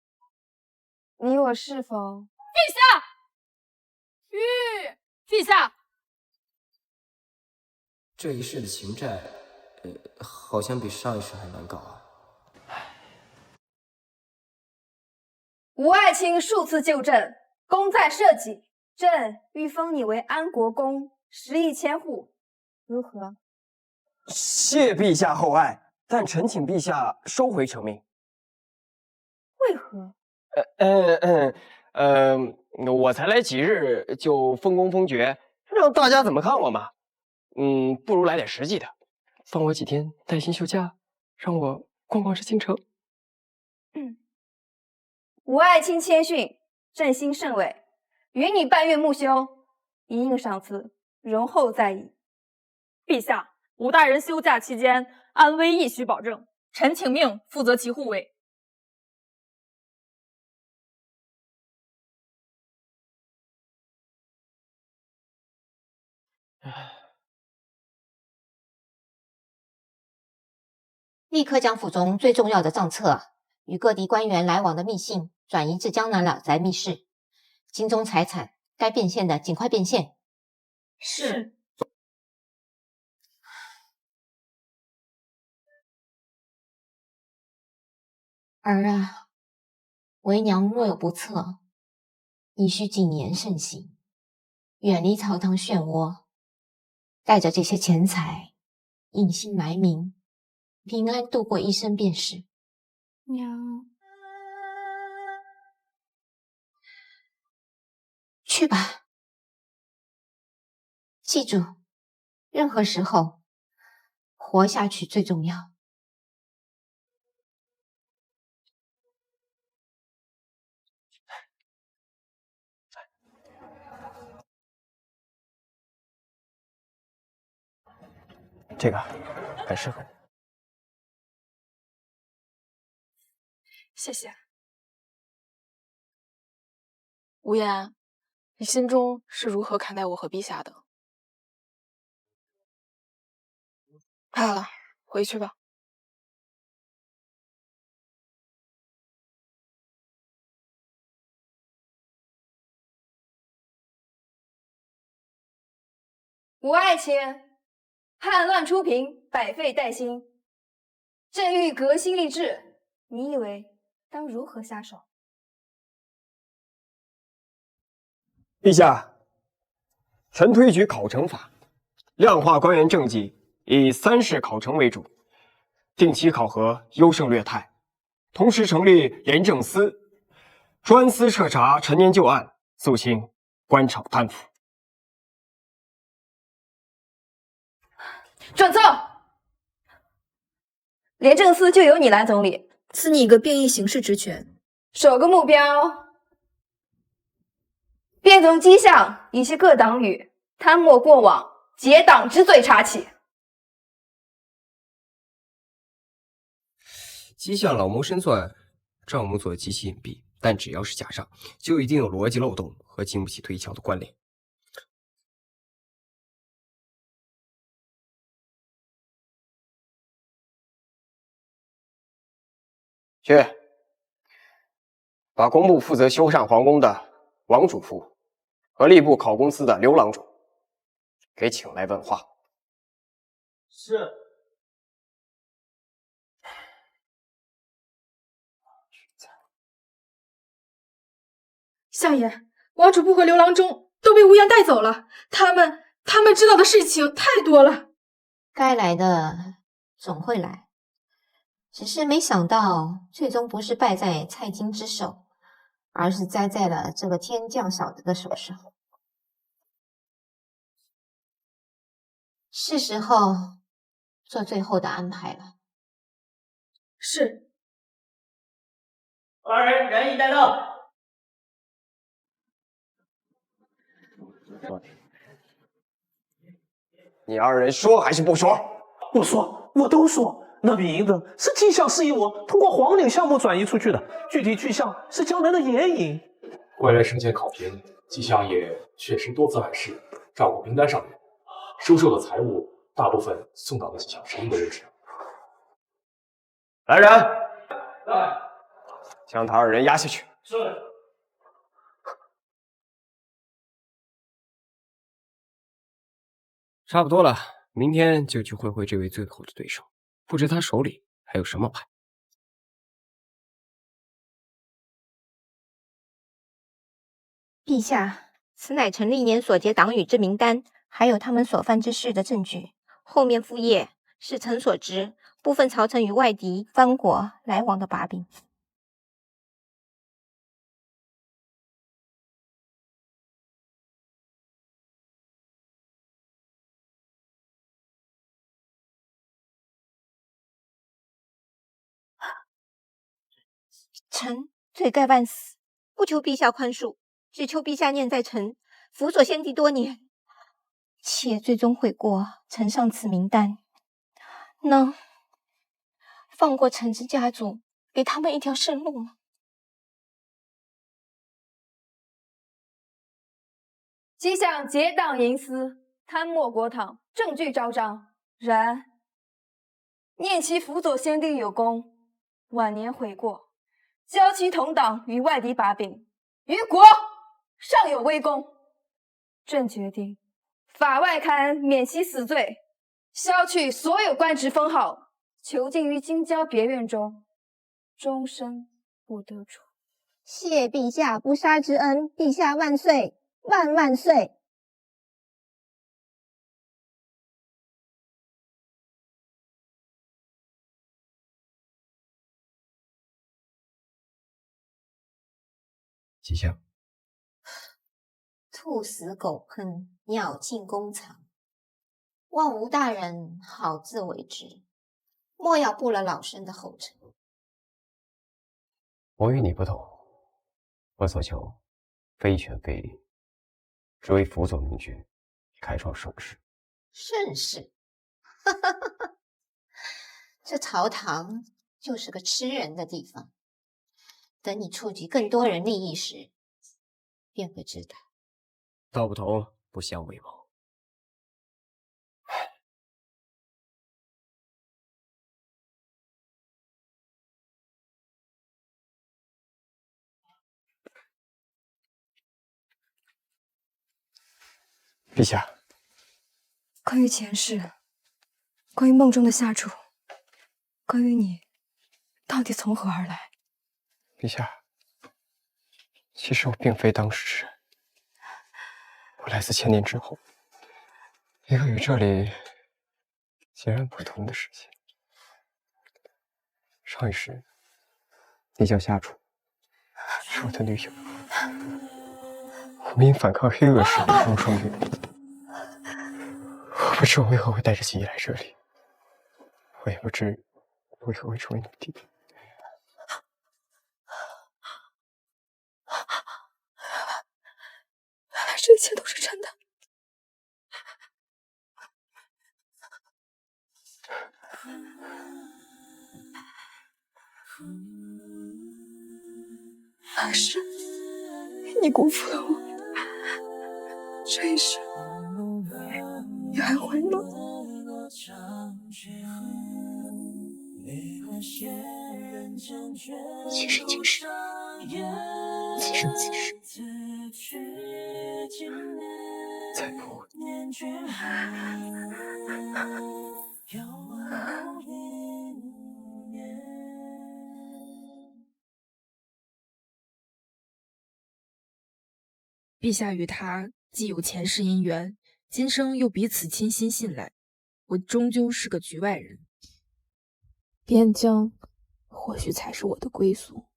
你我是否？陛下，陛下，这一世的情债，好像比上一世还难搞啊。吴爱卿数次救朕，功在社稷，朕欲封你为安国公，10亿千户，如何？谢陛下厚爱，但臣请陛下收回成命。为何？我才来几日就封功封爵，让大家怎么看我嘛？不如来点实际的，放我几天带薪休假，让我逛逛这京城。吾爱卿谦逊，朕心甚伟，允你半月木休，一应赏赐，容后再议。陛下，吴大人休假期间安危亦须保证，臣请命负责其护卫。立刻将府中最重要的账册与各地官员来往的密信转移至江南老宅密室，京中财产该变现的尽快变现。是。儿啊，为娘若有不测，你需谨言慎行，远离朝堂漩涡，带着这些钱财，隐姓埋名，平安度过一生便是。娘，去吧，记住，任何时候活下去最重要。这个很适合你。谢谢。无言，你心中是如何看待我和陛下的？怕了，回去吧。吾爱卿，叛乱初平，百废待兴。朕欲革新立制，你以为当如何下手？陛下，臣推举考成法，量化官员政绩，以3试考成为主，定期考核优胜劣汰，同时成立廉政司，专司彻查陈年旧案，肃清官场贪腐。准奏。廉政司就由你来总理，赐你一个便衣行事职权。首个目标，便从迹象以及各党羽贪墨过往、结党之罪查起。迹象老谋深算，账目做得极其隐蔽，但只要是假账，就一定有逻辑漏洞和经不起推敲的关联。去，把工部负责修缮皇宫的王主父和吏部考公司的刘郎主给请来问话。是。相爷，王主簿和刘郎中都被无言带走了，他们知道的事情太多了。该来的总会来，只是没想到最终不是败在蔡京之手，而是栽在了这个天降小子的手上。是时候做最后的安排了。是。二人人已带到。你2人说还是不说？我说，我都说。那笔银子是迹象示意我通过黄岭项目转移出去的，具体去向是江南的盐引。归来生前考评，迹象也确实多次暗示照顾名单上人，收受的财物大部分送到了迹象实力的人手。来人，来，将他2人押下去。是。差不多了，明天就去会会这位最后的对手，不知他手里还有什么牌。陛下，此乃臣历年所结党羽之名单，还有他们所犯之事的证据。后面附页是臣所知部分朝臣与外敌藩国来往的把柄。臣罪该万死，不求陛下宽恕，只求陛下念在臣辅佐先帝多年，且最终悔过，呈上此名单，能放过臣之家族，给他们一条生路吗？迹象结党营私，贪没国帑，证据昭彰。然念其辅佐先帝有功，晚年悔过，交其同党与外敌把柄，于国尚有威功。朕决定法外刊免其死罪，削去所有官职封号，囚禁于京郊别院中，终身不得出。谢陛下不杀之恩，陛下万岁，万万岁！姬相，兔死狗烹，鸟尽弓藏。望吴大人好自为之，莫要步了老身的后尘。我与你不同，我所求非权非利，只为辅佐明君，开创盛世。盛世，这朝堂就是个吃人的地方。等你触及更多人利益时，便会知道。道不同不相为谋。陛下，关于前世，关于梦中的下主，关于你到底从何而来？陛下，其实我并非当时人，我来自千年之后，一个与这里截然不同的世界。上一世，你叫夏楚，是我的女友，我们因反抗黑恶势力双双殒命。我不知我为何会带着记忆来这里，我也不知为何会成为奴婢。原来这一切都是真的。还是你辜负了我，这一世你还会吗？其实今世，其实今世，再不会。陛下与他既有前世姻缘，今生又彼此倾心信赖，我终究是个局外人。边疆或许才是我的归宿。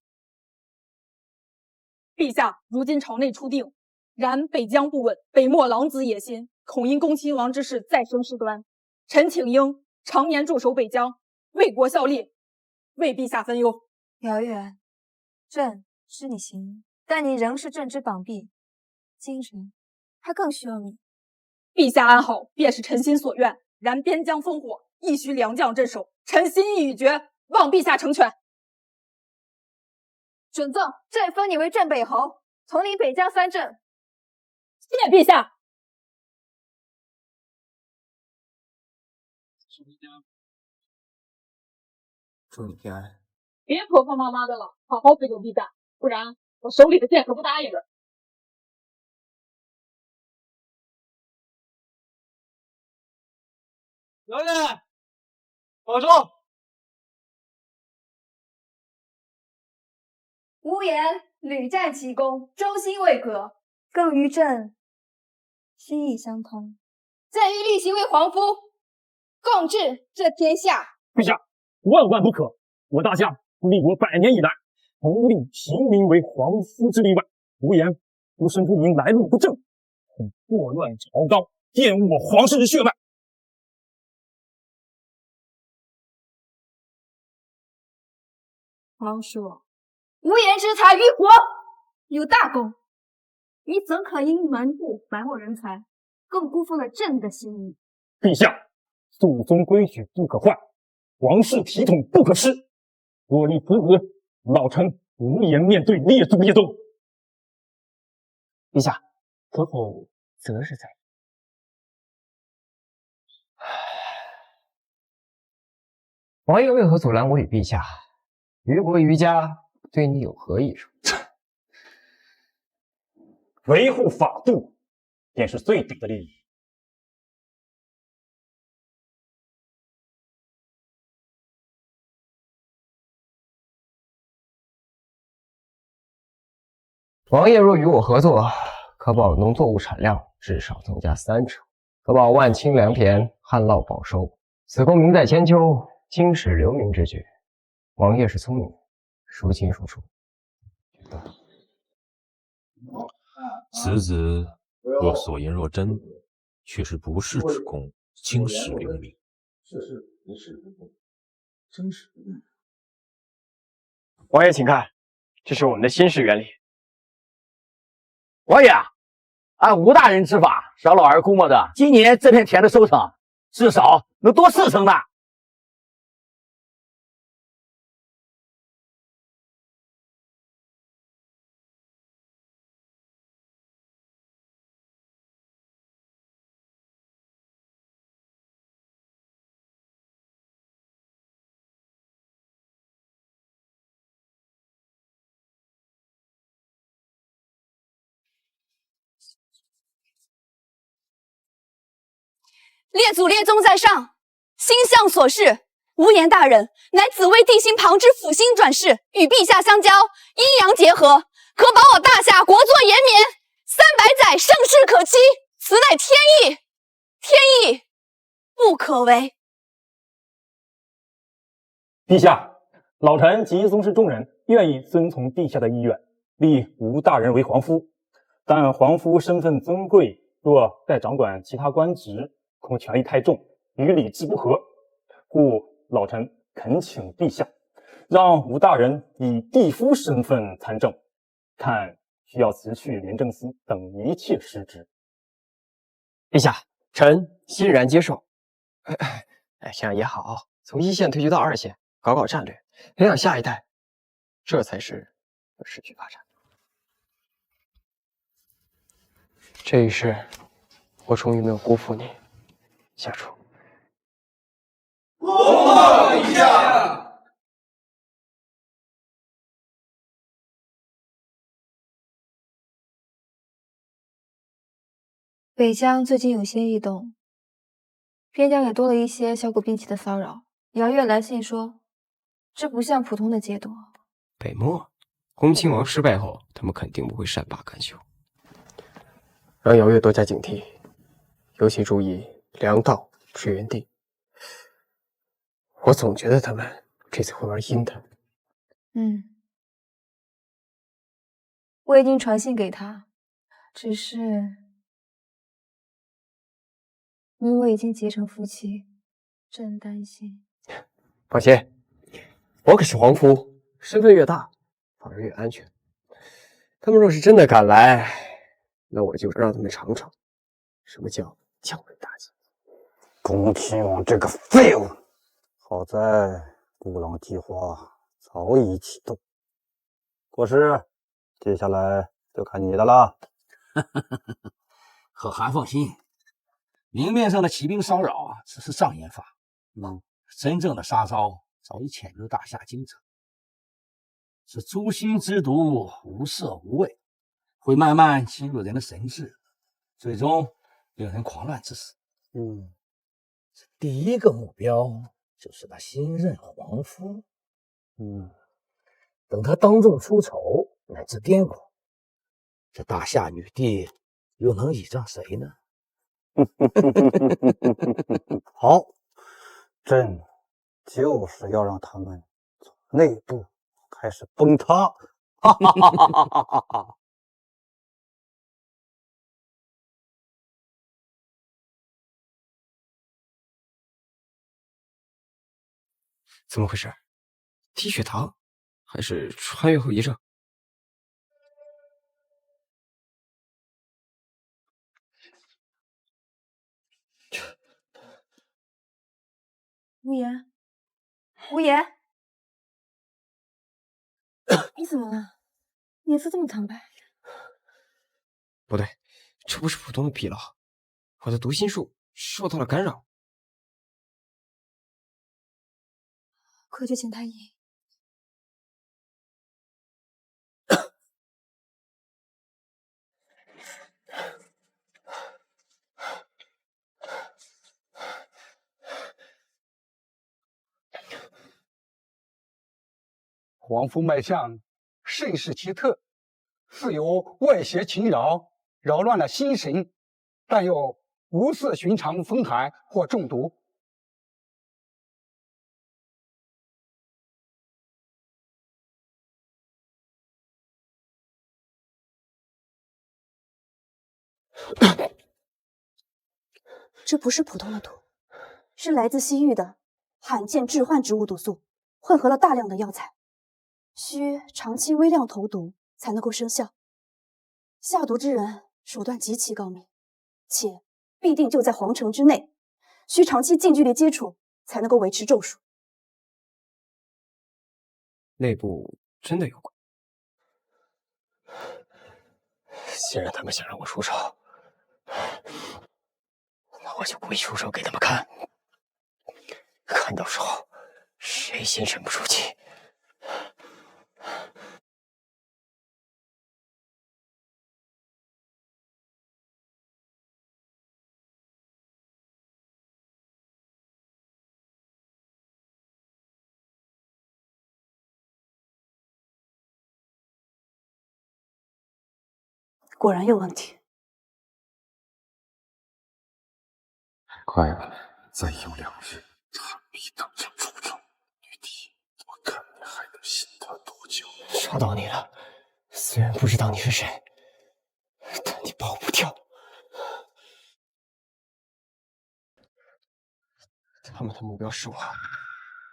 陛下如今朝内初定，然北疆不稳，北漠狼子野心，恐因恭亲王之事再生事端。臣请缨常年驻守北疆，为国效力，为陛下分忧。姚月，朕知你行义，但你仍是朕之绑臂，今日他更需要你。陛下安好，便是臣心所愿。然边疆烽火，亦需良将镇守。臣心意已决，望陛下成全。准奏，朕封你为镇北侯，统领北疆3镇。谢陛下。祝你平安。别婆婆妈妈的了，好好辅佐陛下，不然我手里的剑可不答应着。姚月，保重。无言屡战奇功，忠心未可。更与朕心意相通，朕欲立行为皇夫，共治这天下。陛下，万万不可！我大夏立国100年以来，除立平民为皇夫之例外，无言不生不明来路不正，恐祸乱朝纲，玷污我皇室之血脉。皇叔，无言之才于国有大功，你怎可因门户埋没人才，更辜负了朕的心意？陛下，祖宗规矩不可坏，王室体统不可失。若立此子，老臣无颜面对列祖列宗。陛下，可否择日再议？王爷为何阻拦我与陛下？于国于家对你有何益处？维护法度，便是最大的利益。王爷若与我合作，可保农作物产量至少增加30%，可保万顷良田，旱涝保收。此公名在千秋，青史留名之举。王爷是聪明人，孰轻孰重？此子若所言若真，却是不世之功，青史留名。真是。王爷请看，这是我们的新式原理。王爷，按吴大人之法，小老儿估摸着今年这片田的收成至少能多4成呢。列祖列宗在上，星象所示，无言大人乃紫薇帝星旁之辅星转世，与陛下相交，阴阳结合，可保我大夏国祚延绵，300载盛世可期，此乃天意，天意不可违。陛下，老臣及宗室众人愿意遵从陛下的意愿，立吴大人为皇夫。但皇夫身份尊贵，若再掌管其他官职，恐权力太重，与礼制不合，故老臣恳请陛下，让吴大人以帝夫身份参政，看需要辞去廉政司等一切失职。陛下，臣欣然接受。这样也好，从1线退居到2线，搞搞战略，培养下一代，这才是可持续发展。这一世，我终于没有辜负你。下厨。恭报陛下。北疆最近有些异动，边疆也多了一些小股兵器的骚扰。姚月来信说，这不像普通的劫夺。北漠，恭亲王失败后，他们肯定不会善罢甘休，让姚月多加警惕，尤其注意粮道、水源地。我总觉得他们这次会玩阴的。我已经传信给他，只是你我已经结成夫妻，朕担心。放心，我可是皇夫，身份越大，反而越安全。他们若是真的敢来，那我就让他们尝尝什么叫降维打击。恭亲王这个废物！好在孤狼计划早已启动，国师，接下来就看你的了。可汗放心，明面上的起兵骚扰只是障眼法，真正的杀招早已潜入大夏京城。是诛心之毒，无色无味，会慢慢侵入人的神智，最终令人狂乱致死。第一个目标就是那新任皇夫。等他当众出丑乃至癫狂，这大夏女帝又能倚仗谁呢？好，朕就是要让他们从内部开始崩塌！哈哈哈哈哈哈！怎么回事？低血糖，还是穿越后遗症？无言，无言，你怎么了？脸色这么苍白。不对，这不是普通的疲劳，我的读心术受到了干扰。快去请太医。皇夫脉象甚是奇特，似有外邪侵扰，扰乱了心神，但又无似寻常风寒或中毒。这不是普通的毒，是来自西域的罕见致幻植物毒素，混合了大量的药材，需长期微量投毒才能够生效。下毒之人手段极其高明，且必定就在皇城之内，需长期近距离接触才能够维持咒术。内部真的有鬼，既然他们想让我出手，那我就故意出手给他们看，看到时候谁先沉不住气。果然有问题。快了，再有2日，他必当场出征。女帝，我看你还能信他多久？抓到你了，虽然不知道你是谁，但你跑不掉。他们的目标是我，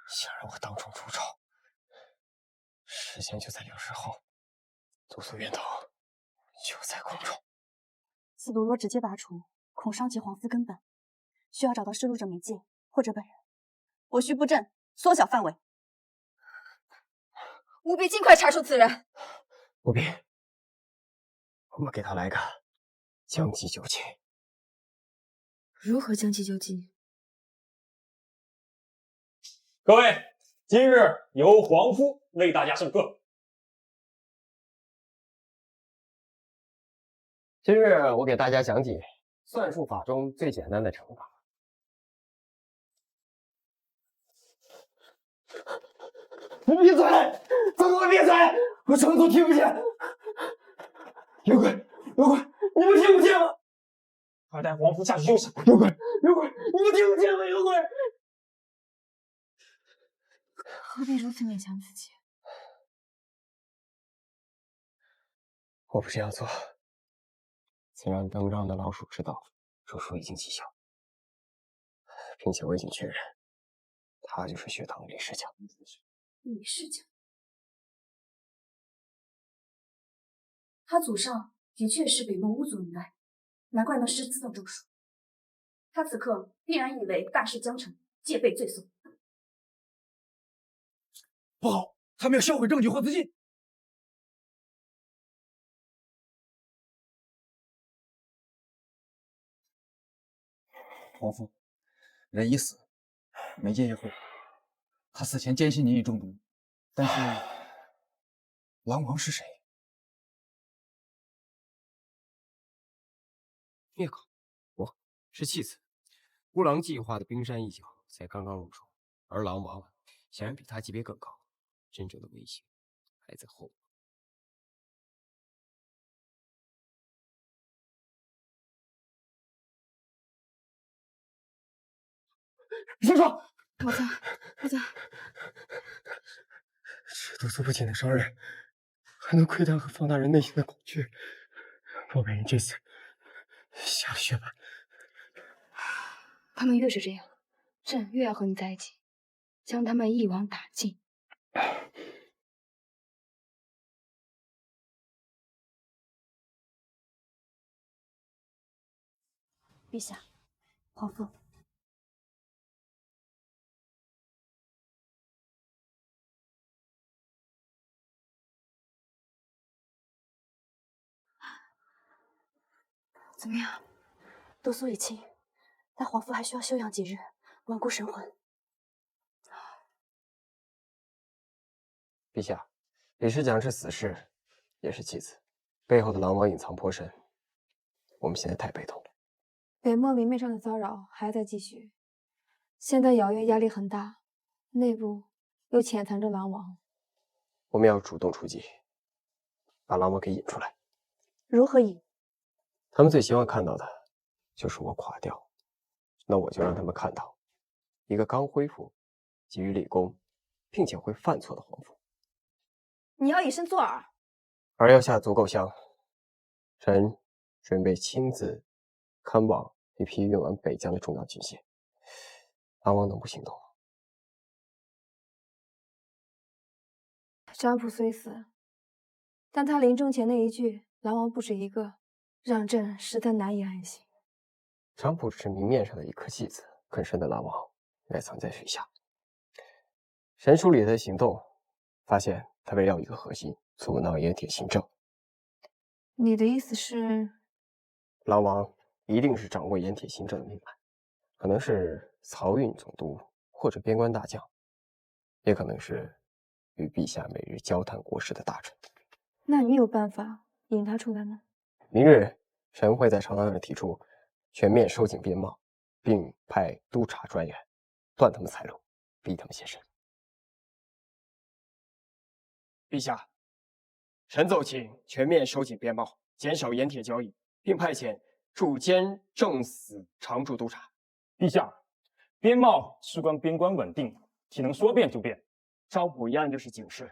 想让我当众出丑。时间就在2日后，毒素源头就在空中。此毒若直接拔除，恐伤及皇嗣根本，需要找到摄入者媒介或者本人。我需布阵，缩小范围，务必尽快查出此人。不必，我们给他来个将计就计。如何将计就计？各位，今日由皇夫为大家授课。今日我给大家讲解算术法中最简单的乘法。你闭嘴！都给我闭嘴！我什么都听不见。有鬼！有鬼！你们听不见吗？快带皇夫下去休息。有鬼！有鬼！你们听不见吗？有鬼！何必如此勉强自己？我不这样做，曾让登让的老鼠知道咒术已经起效，并且我已经确认，他就是血堂李世强。李世强，他祖上的确是北漠巫族一代，难怪能施此等咒术。他此刻必然以为大事将成，戒备罪颂。不好，他们要销毁证据或资金。皇父，人已死，媒介也毁。他死前坚信您已中毒，但是狼王是谁？灭口，我是弃子。孤狼计划的冰山一角才刚刚入手，而狼王显然比他级别更高，真正的威胁还在后面。住手！我在。这都做不尽的伤人，还能窥探和放大人内心的恐惧。若被人这次下了血本，他们越是这样，朕越要和你在一起，将他们一网打尽。陛下，皇父。怎么样？毒素已清，但皇父还需要休养几日，稳固神魂。陛下，李世讲是死士，也是弃子，背后的狼王隐藏颇深，我们现在太被动了。北漠明面上的骚扰还在继续，现在皎月压力很大，内部又潜藏着狼王。我们要主动出击，把狼王给引出来。如何引？他们最希望看到的就是我垮掉，那我就让他们看到一个刚恢复、急于立功，并且会犯错的皇父。你要以身作饵，饵要下足够香，臣准备亲自看望一批运往北疆的重要军械。狼王能不心动吗？张普虽死，但他临终前那一句“狼王不止一个”，让朕实在难以安心。张普只是明面上的一颗戏子，更深的狼王埋藏在水下。神梳理他的行动，发现他围绕一个核心阻挠盐铁行政。你的意思是，狼王一定是掌握盐铁行政的命脉，可能是漕运总督或者边关大将，也可能是与陛下每日交谈国事的大臣。那你有办法引他出来吗？明日臣会在长安上提出全面收紧边贸，并派督察专员断他们财路，逼他们现身。陛下，臣奏请全面收紧边贸，减少盐铁交易，并派遣驻监正司常驻督察。陛下，边贸事关边关稳定，岂能说变就变？招捕一案就是警示。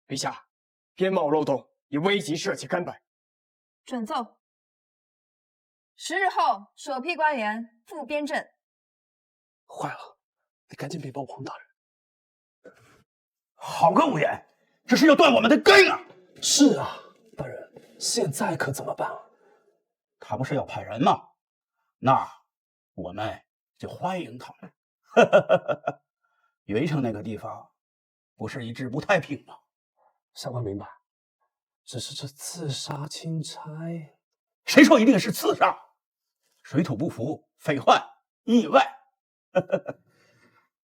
陛下，边贸漏洞已危及社稷根本。准奏。10日后，首批官员赴边镇。坏了，得赶紧禀报皇大人。好个无言，这是要断我们的根啊！是啊，大人，现在可怎么办啊？他不是要派人吗？那我们就欢迎他们。云城那个地方不是一直不太平吗？下官明白，只是这刺杀钦差，谁说一定是刺杀？水土不服、匪患、意外。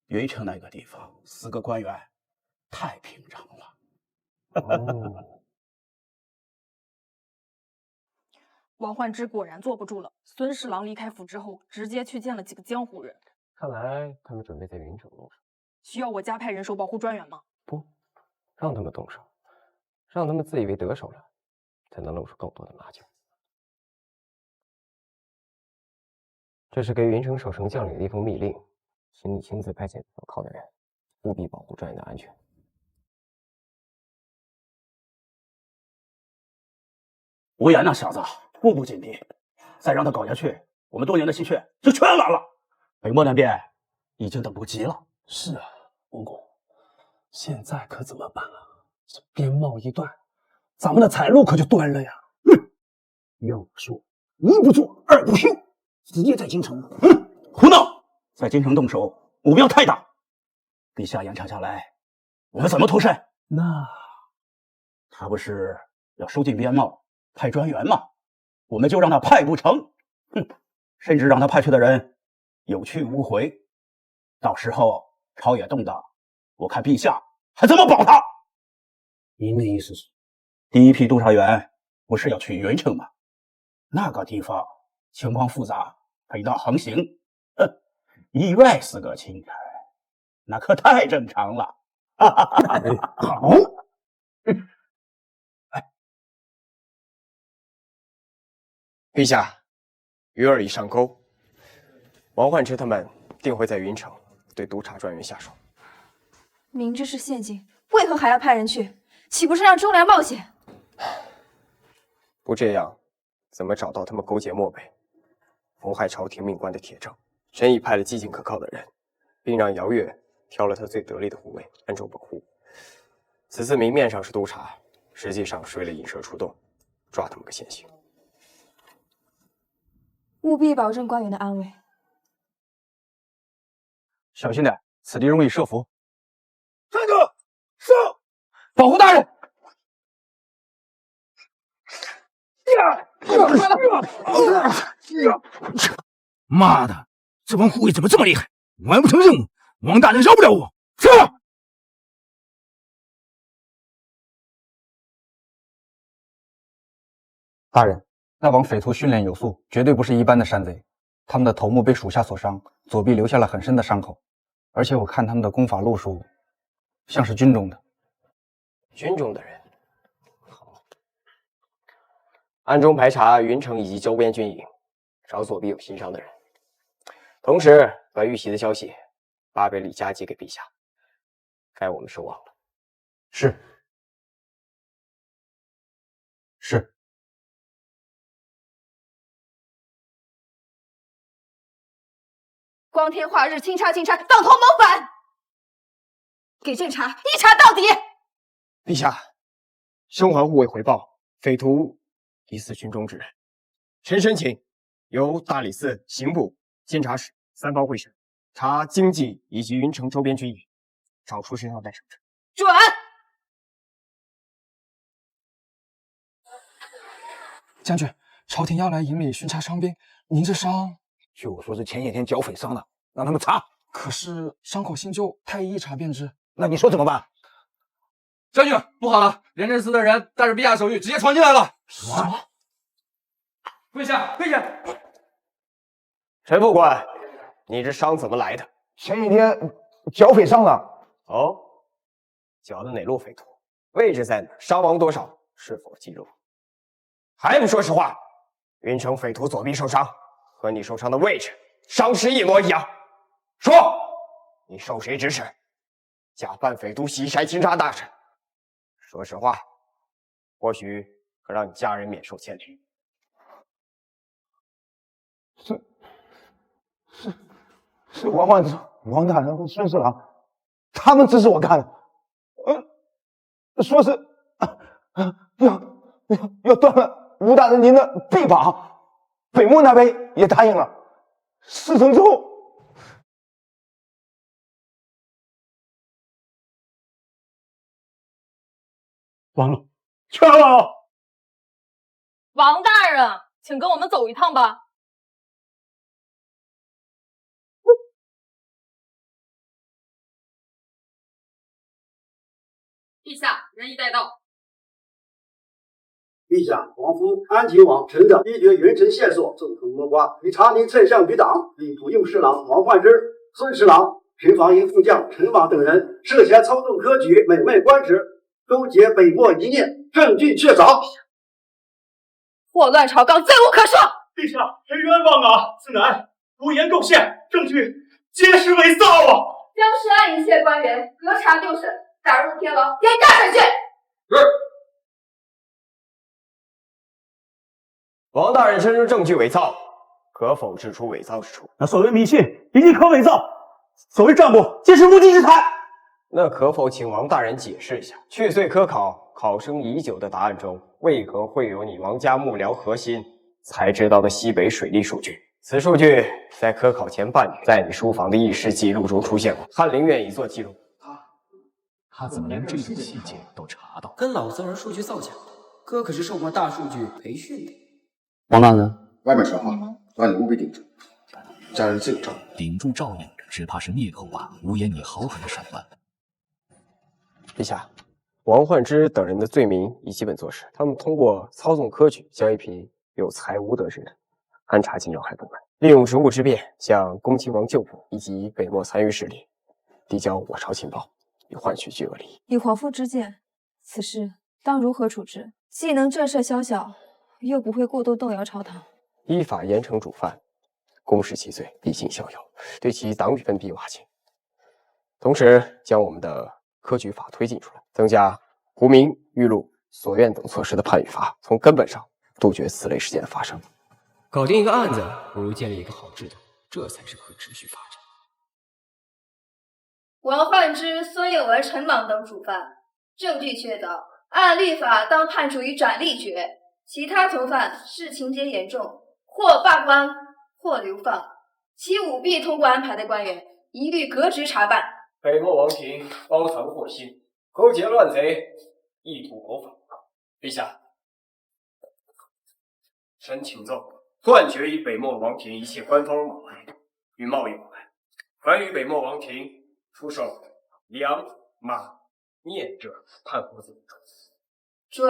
云城那个地方4个官员太平常了。哦，王焕之果然坐不住了。孙侍郎离开府之后，直接去见了几个江湖人。看来他们准备在云城动手。需要我加派人手保护专员吗？不，让他们动手，让他们自以为得手了，才能露出更多的马脚。这是给云城守城将领的一封密令，请你亲自派遣可靠的人，务必保护专员的安全。无言那小子步步紧逼，再让他搞下去，我们多年的心血就全完了。北漠那边已经等不及了。是啊，公公，现在可怎么办啊？这边贸一断，咱们的财路可就断了呀！要我说，一不做二不休，直接在京城。胡闹！在京城动手，目标太大。陛下严查下来，我们怎么脱身？那他不是要收紧边贸，派专员吗？我们就让他派不成，甚至让他派去的人有去无回。到时候朝野动荡，我看陛下还怎么保他？您的意思是，第一批督察员不是要去云城吗？那个地方情况复杂，匪盗横行，意外4个钦差，那可太正常了。好，陛下，鱼儿已上钩，王焕之他们定会在云城对督察专员下手。明知是陷阱，为何还要派人去？岂不是让忠良冒险？不这样，怎么找到他们勾结漠北、谋害朝廷命官的铁证？陈毅派了激进可靠的人，并让姚月挑了他最得力的护卫暗中保护。此次明面上是督察，实际上是为了引蛇出洞，抓他们个现行。务必保证官员的安危。小心点，此地容易设伏。站住！上！保护大人！妈的，这帮护卫怎么这么厉害？完不成任务，王大人饶不了我！上！大人，那帮匪徒训练有素，绝对不是一般的山贼。他们的头目被属下所伤，左臂留下了很深的伤口，而且我看他们的功法路数，像是军中的。军中的人，好，暗中排查云城以及周边军营，找左臂有心伤的人，同时把遇袭的消息8倍里加急给陛下。该我们收网了。是。是。光天化日，清查，党同谋反，给朕查，一查到底。陛下，生还护卫回报，匪徒疑似军中之人。臣申请由大理寺刑部监察使3方会审，查经济以及云城周边军营，找出身上带绳之。准。将军，朝廷要来营里巡查伤兵，您这伤……据我说是前些天剿匪伤的，让他们查。可是伤口新旧，太医一查便知。那你说怎么办？将军，不好了！廉政司的人带着陛下手谕直接闯进来了。什么？跪下！跪下！陈副官，你这伤怎么来的？前几天剿匪伤了。哦，剿的哪路匪徒？位置在哪？伤亡多少？是否记录？还不说实话！云城匪徒左臂受伤，和你受伤的位置、伤势一模一样。说，你受谁指使？假扮匪都西山清查大臣。说实话，或许可让你家人免受牵连。是王焕之、王大人和孙侍郎，他们指使我干的。说是要断了吴大人您的臂膀，北漠那边也答应了。事成之后，完了，全完了。王大人，请跟我们走一趟吧。陛下，人已带到。陛下，王夫安秦王臣等依据云城线索，纵横摸瓜，以查明丞相余党李普右侍郎王焕之、孙侍郎、平房营副将陈王等人涉嫌操纵科举、美媚官职，勾结北漠一念，证据确凿。祸乱朝纲，罪无可恕。陛下，臣冤枉啊！此乃诬言构陷，证据皆是伪造啊！将涉案一切官员核查六审，打入天牢，严加审讯。是。王大人申诉证据伪造，可否指出伪造之处？那所谓迷信一定可伪造，所谓账簿皆是无稽之谈。那可否请王大人解释一下，去岁科考生已久的答案中，为何会有你王家幕僚核心才知道的西北水利数据？此数据在科考前半年，在你书房的议事记录中出现过，翰林院已做记录。他怎么连这种细节都查到？跟老子玩数据造假，哥可是受过大数据培训的。王大人，外面传话，让你务必顶住，家人自有照应。顶住照应，只怕是灭口吧？无言你好狠的手段。陛下，王焕之等人的罪名已基本坐实，他们通过操纵科举，将一批有才无德之人安插进要害部门，利用职务之便，向恭亲王旧部以及北漠残余势力递交我朝情报，以换取巨额利益。以皇父之见，此事当如何处置？既能震慑宵小，又不会过度动摇朝堂。依法严惩主犯，公17岁，必行逍遥，对其党羽分必瓦解。同时，将我们的科举法推进出来，增加胡明、玉露、所愿等措施的判与罚，从根本上杜绝此类事件的发生。搞定一个案子，不如建立一个好制度，这才是可持续发展。王焕之、孙有文、陈莽等主犯，证据确凿，按律法当判处以斩立决。其他从犯视情节严重，或罢官，或流放。其舞弊通过安排的官员，一律革职查办。北漠王庭包藏祸心，勾结乱贼，意图谋反。陛下，臣请奏，断绝与北漠王庭一切官方往来与贸易往来。凡与北漠王庭出售粮、马、面者，判活罪。准。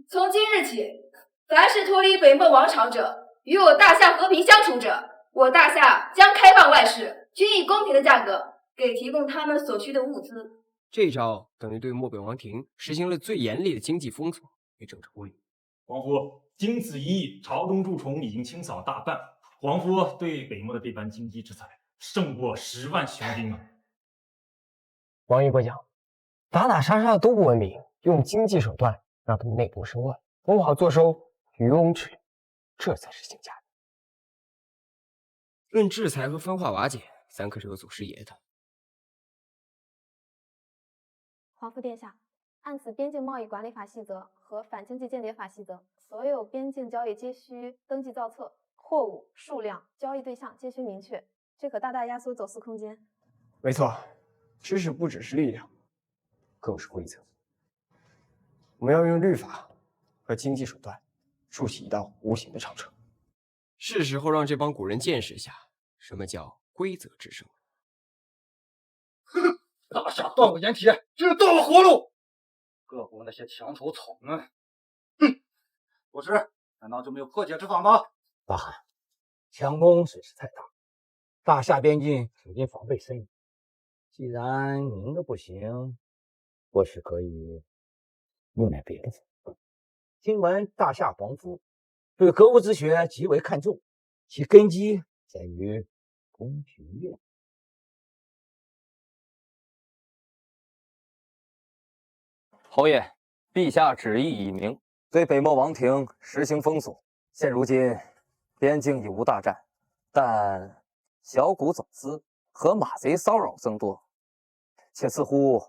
从今日起，凡是脱离北漠王朝者，与我大夏和平相处者，我大夏将开放外市，均以公平的价格给提供他们所需的物资。这招等于对漠北王庭实行了最严厉的经济封锁与政治孤立。皇夫，经此一役，朝东蛀虫已经清扫大半，皇夫对北漠的这般经济制裁，胜过10万雄兵啊！王爷过奖，打打杀杀都不文明，用经济手段让他们内部生乱，不好坐收渔翁之利，这才是性价比。论制裁和分化瓦解，咱可是有祖师爷的。皇父殿下，按此边境贸易管理法细则和反经济间谍法细则，所有边境交易皆需登记造册，货物数量、交易对象皆需明确，这可大大压缩走私空间。没错，知识不只是力量，更是规则。我们要用律法和经济手段筑起一道无形的长城。是时候让这帮古人见识一下什么叫规则之胜。大夏断我盐铁，这是断我活路！各国那些墙头草们，哼！不是，难道就没有破解之法吗？大汗，强攻损失太大，大夏边境已经防备森严。既然您的不行，或许可以用点别的法。听闻大夏皇夫对格物致学极为看重，其根基在于宫廷乐。侯爷，陛下旨意已明，对北漠王庭实行封锁。现如今边境已无大战，但小股走私和马贼骚扰增多，且似乎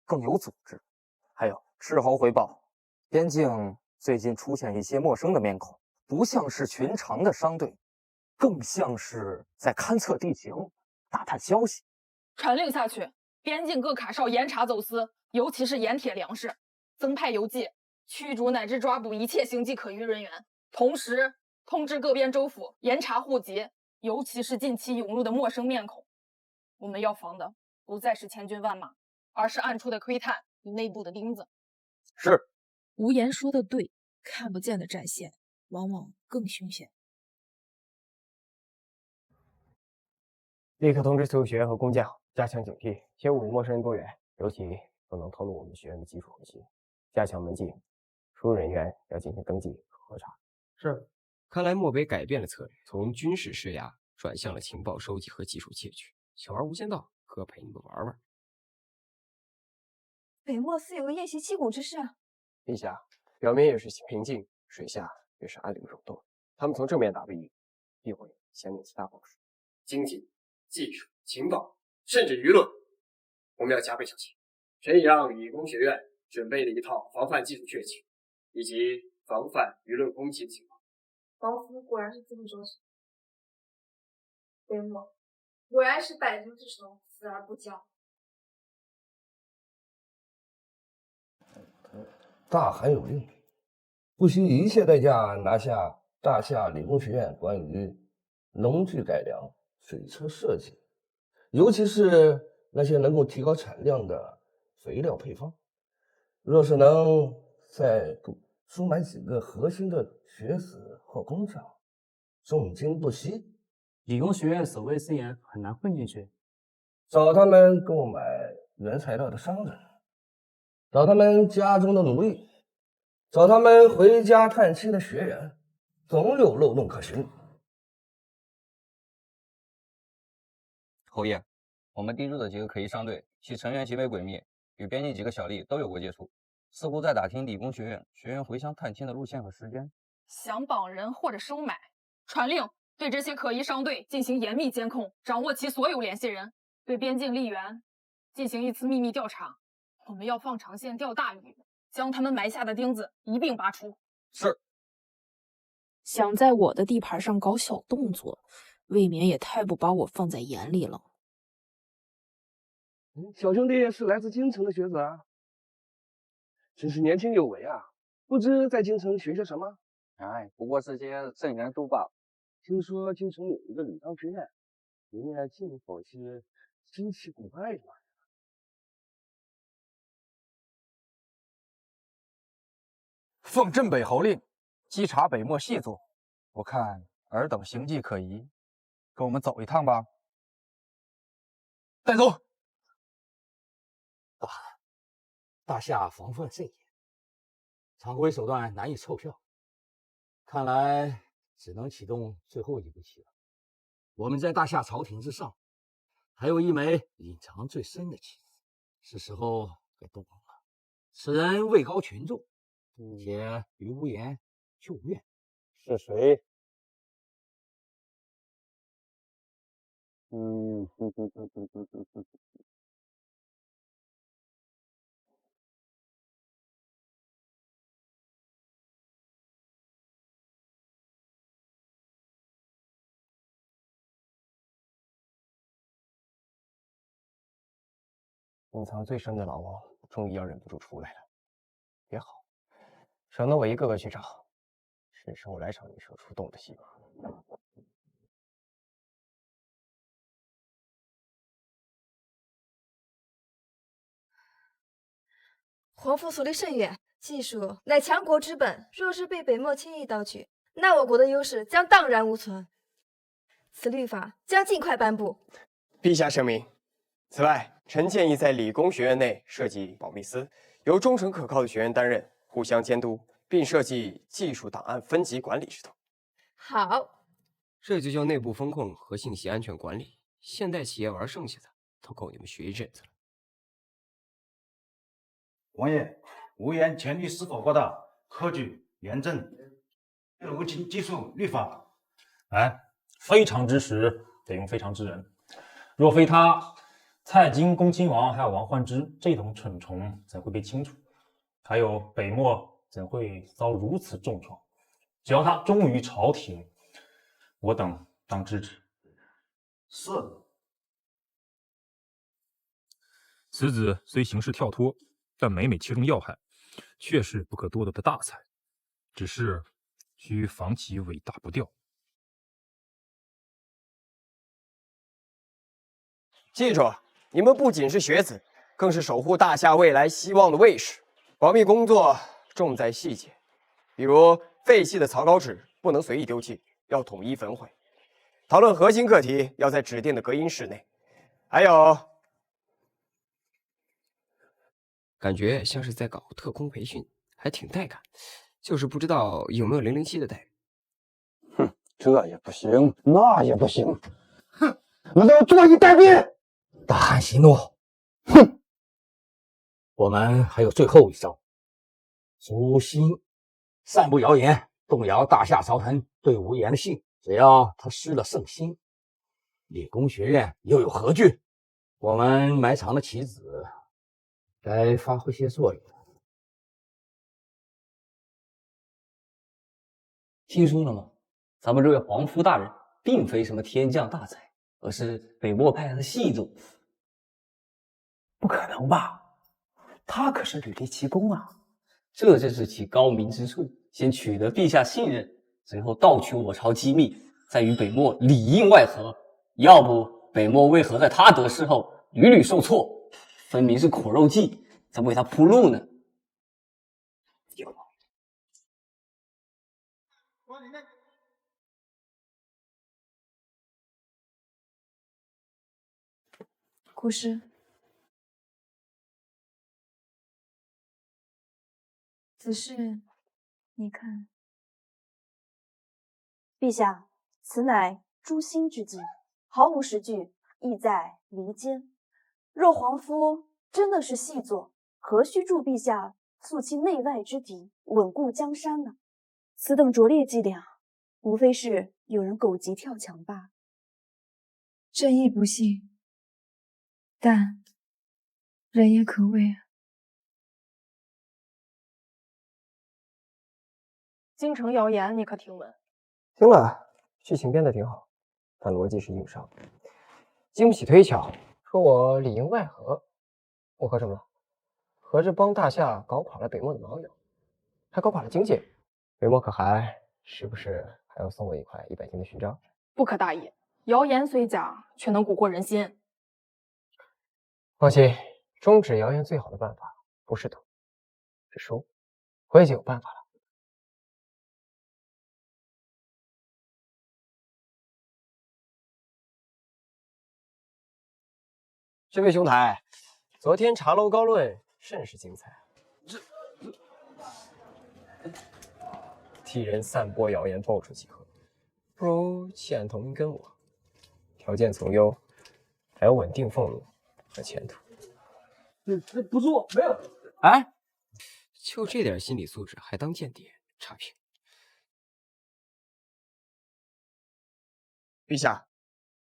更有组织。还有斥候回报，边境最近出现一些陌生的面孔，不像是寻常的商队，更像是在勘测地形、打探消息。传令下去，边境各卡哨严查走私，尤其是盐铁粮食，增派游骑，驱逐乃至抓捕一切形迹可疑人员。同时通知各边州府严查户籍，尤其是近期涌入的陌生面孔。我们要防的不再是千军万马，而是暗处的窥探与内部的钉子。是。无言说的对，看不见的战线往往更凶险。立刻通知所有学员和工匠加强警惕，切勿与陌生人多远，尤其不能透露我们学院的基础核心，加强门禁，输入人员要进行登记和核查。是，看来漠北改变了策略，从军事施压转向了情报收集和技术窃取。小儿无间道，可陪你们玩玩。北漠似有个宴席击鼓之事。陛下，表面也是平静，水下也是暗流涌动。他们从正面打不赢，必会先用其他方式，经济、技术、情报，甚至舆论，我们要加倍小心。陈以让理工学院准备了一套防范技术确情以及防范舆论攻击的情报。皇夫果然是资不周全，北漠果然是百足之虫，死而不僵。大汗有令，不惜一切代价拿下大夏理工学院关于农具改良、水车设计，尤其是那些能够提高产量的肥料配方。若是能再度收买几个核心的学子或工匠，重金不惜。理工学院守卫森严，很难混进去。找他们购买原材料的商人，找他们家中的奴役，找他们回家探亲的学员，总有漏洞可循。侯爷，我们地主的几个可疑商队，其成员极为诡秘，与边境几个小吏都有过接触，似乎在打听理工学院学员回乡探亲的路线和时间。想绑人或者收买，传令对这些可疑商队进行严密监控，掌握其所有联系人，对边境吏员进行一次秘密调查。我们要放长线钓大鱼，将他们埋下的钉子一并拔出。是。想在我的地盘上搞小动作，未免也太不把我放在眼里了。小兄弟是来自京城的学子啊，真是年轻有为啊！不知在京城学些什么？哎，不过是些正元书罢了。听说京城有一个礼章学院，里面进口些珍奇古怪的玩意儿。奉镇北侯令，稽查北漠细作。我看尔等行迹可疑，跟我们走一趟吧。带走。大夏防范甚严，常规手段难以凑效，看来只能启动最后一步棋了。我们在大夏朝廷之上，还有一枚隐藏最深的棋子，是时候该动工了。此人位高权重，且于无言旧怨。是谁？隐藏最深的老王终于要忍不住出来了，也好，省得我一个个去找，只剩我来场引蛇出洞的希望。皇父所立甚远，技术乃强国之本。若是被北漠轻易盗取，那我国的优势将荡然无存。此律法将尽快颁布。陛下圣明。此外，臣建议在理工学院内设计保密司，由忠诚可靠的学员担任，互相监督，并设计技术档案分级管理制度。好，这就叫内部风控和信息安全管理。现代企业玩剩下的都够你们学一阵子了。王爷，无言前律是否过大？科举廉政、路经技术、律法。哎，非常之时得用非常之人。若非他，蔡京、恭亲王还有王焕之这种蠢虫怎会被清除？还有北漠怎会遭如此重创？只要他忠于朝廷，我等当支持。是。此子虽行事跳脱，但每每切中要害，确是不可多得的大才。只是需防其尾大不掉。记住，你们不仅是学子，更是守护大夏未来希望的卫士。保密工作重在细节，比如废弃的草稿纸不能随意丢弃，要统一焚毁。讨论核心课题要在指定的隔音室内。还有，感觉像是在搞特工培训，还挺带感。就是不知道有没有007的待遇。哼，这也不行，那也不行。哼，我都要坐以待毙。大汉息怒。哼，我们还有最后一招。诛心，散布谣言，动摇大夏朝臣对无言的信。只要他失了圣心，理工学院又有何惧？我们埋藏的棋子该发挥些作用。听说了吗？咱们这位皇夫大人并非什么天降大才，而是北漠派来的细作。不可能吧？他可是履历奇功啊！这正是其高明之处，先取得陛下信任，随后盗取我朝机密，再与北漠里应外合。要不北漠为何在他得势后屡屡受挫？分明是苦肉计，在为他铺路呢。国师，此事你看。陛下，此乃诛心之计，毫无实据，意在离间。若皇夫真的是细作，何须助陛下促其内外之敌，稳固江山呢？此等拙劣伎俩，无非是有人狗急跳墙罢。朕亦不信，但人也可畏啊。京城谣言你可听闻？听了，剧情编得挺好，但逻辑是硬伤，经不起推敲。说我里应外合，我合什么了？合着帮大夏搞垮了北漠的盟友，还搞垮了经济。北漠可汗是不是还要送我一块100斤的勋章？不可大也，谣言虽假，却能蛊惑人心。放心，终止谣言最好的办法不是赌，是输。我已经有办法了。这位兄台，昨天茶楼高论甚是精彩。替人散播谣言报酬即可，不如弃暗投明跟我，条件从优，还有稳定俸禄和前途。不错，没有。哎，就这点心理素质还当间谍，差评。陛下，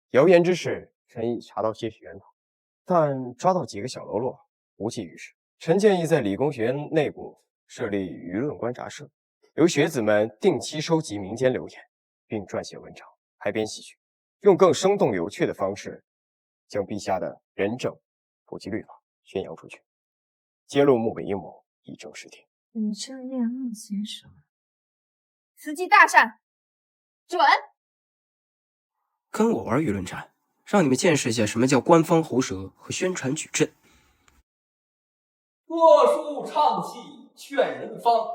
谣言之事，臣已查到些许源头。但抓到几个小喽啰，无济于事。臣建议在理工学院内部设立舆论观察社，由学子们定期收集民间流言，并撰写文章、排编戏剧，用更生动有趣的方式将陛下的仁政、普及律法宣扬出去，揭露幕北阴谋，以正视听。你这恋恶写手，此计大善，准。跟我玩舆论战？让你们见识一下什么叫官方喉舌和宣传矩阵。多书唱戏劝人方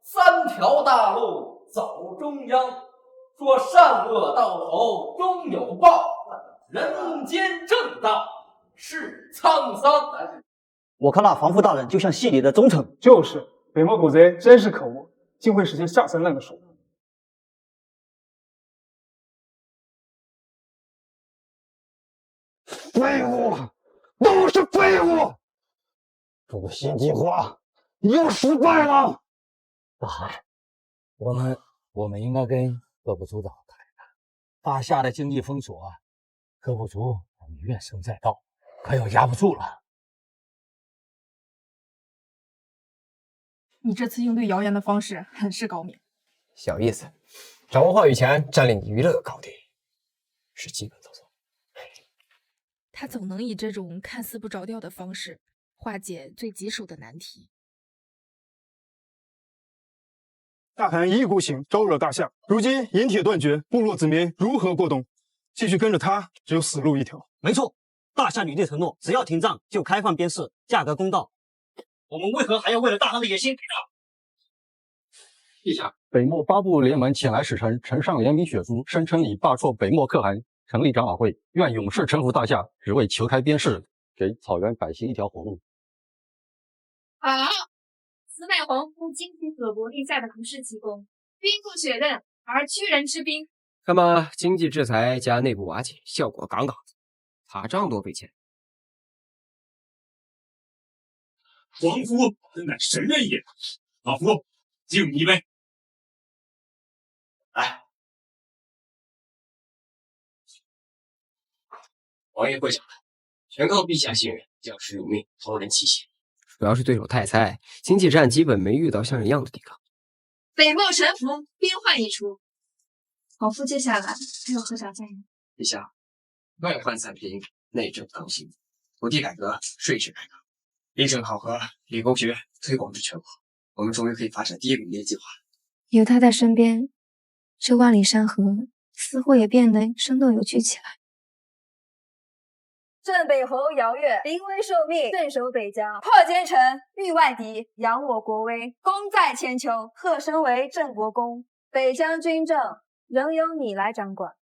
，3条大路走中央。说善恶到头终有报，人间正道是沧桑。我看那防父大人就像戏里的忠臣。就是北漠狗贼真是可恶，竟会实现下三滥的手段。废物，都是废物！这个新计划又失败了。大汗，我们应该跟各部族长谈谈。大夏的经济封锁，各部族怨声载道，快要压不住了。你这次应对谣言的方式很是高明。小意思，掌握话语权，占领娱乐高地，是基本操作。他总能以这种看似不着调的方式化解最棘手的难题。大汗一意孤行，招惹大夏，如今盐铁断绝，部落子民如何过冬？继续跟着他，只有死路一条。没错，大夏履地承诺，只要停战就开放边市，价格公道。我们为何还要为了大汗的野心抵挡？陛下，北漠8部联盟遣来使臣呈上联名血书，声称已罢黜北漠可汗，成立长老会，愿勇士臣服大夏，只为求开边市，给草原百姓一条活路。好，此乃皇夫经济所国立下的不世奇功，兵不血刃而屈人之兵。看吧，经济制裁加内部瓦解，效果杠杠的，打仗多费钱。皇夫真乃神人也，老夫敬你一杯。来，王爷过奖了，全靠陛下信任，将士如命，同人齐心。主要是对手太菜，经济战基本没遇到像人样的抵抗。北漠臣服，兵患已除。皇夫接下来还有何啥建议？陛下，外患散平，内政更新，土地改革、税制改革，理政考核、理工学推广至全国，我们终于可以发展第一个农业计划了。有他在身边，这万里山河似乎也变得生动有趣起来。镇北侯姚越临危受命，镇守北疆，破奸臣，御外敌，扬我国威，功在千秋，特升为镇国公。北疆军政仍由你来掌管。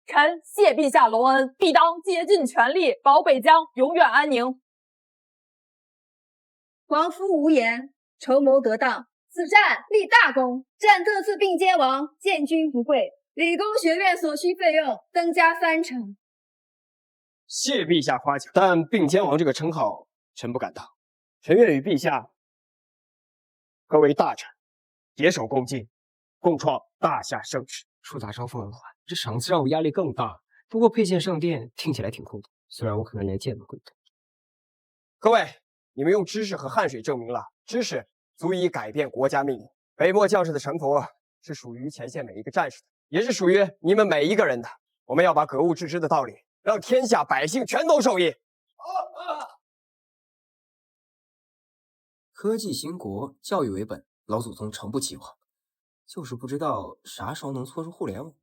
臣谢陛下隆恩，必当竭尽全力保北疆永远安宁。皇夫无言，筹谋得当，此战立大功，朕特赐并肩王，建军不讳，理工学院所需费用增加30%。谢陛下夸奖，但并肩王这个称号，臣不敢当。臣愿与陛下各为大臣，携手共进，共创大夏盛世。树大招风，这赏赐让我压力更大。不过佩剑上殿听起来挺酷的，虽然我可能连剑都会不动。各位，你们用知识和汗水证明了，知识足以改变国家命运。北漠将士的臣服是属于前线每一个战士的，也是属于你们每一个人的。我们要把格物致知的道理，让天下百姓全都受益。科技兴国，教育为本，老祖宗诚不欺谎，就是不知道啥时候能搓出互联网。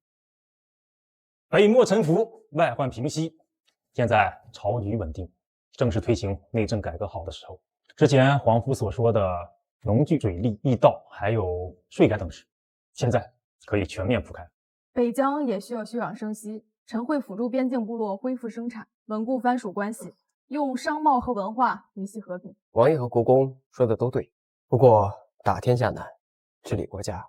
北漠臣服，外患平息，现在朝局稳定，正是推行内政改革好的时候。之前皇甫所说的农具、水利、驿道，还有税改等事，现在可以全面铺开。北疆也需要休养生息，臣会辅助边境部落恢复生产，稳固藩属关系，用商贸和文化维系和平。王爷和国公说的都对，不过打天下难，治理国家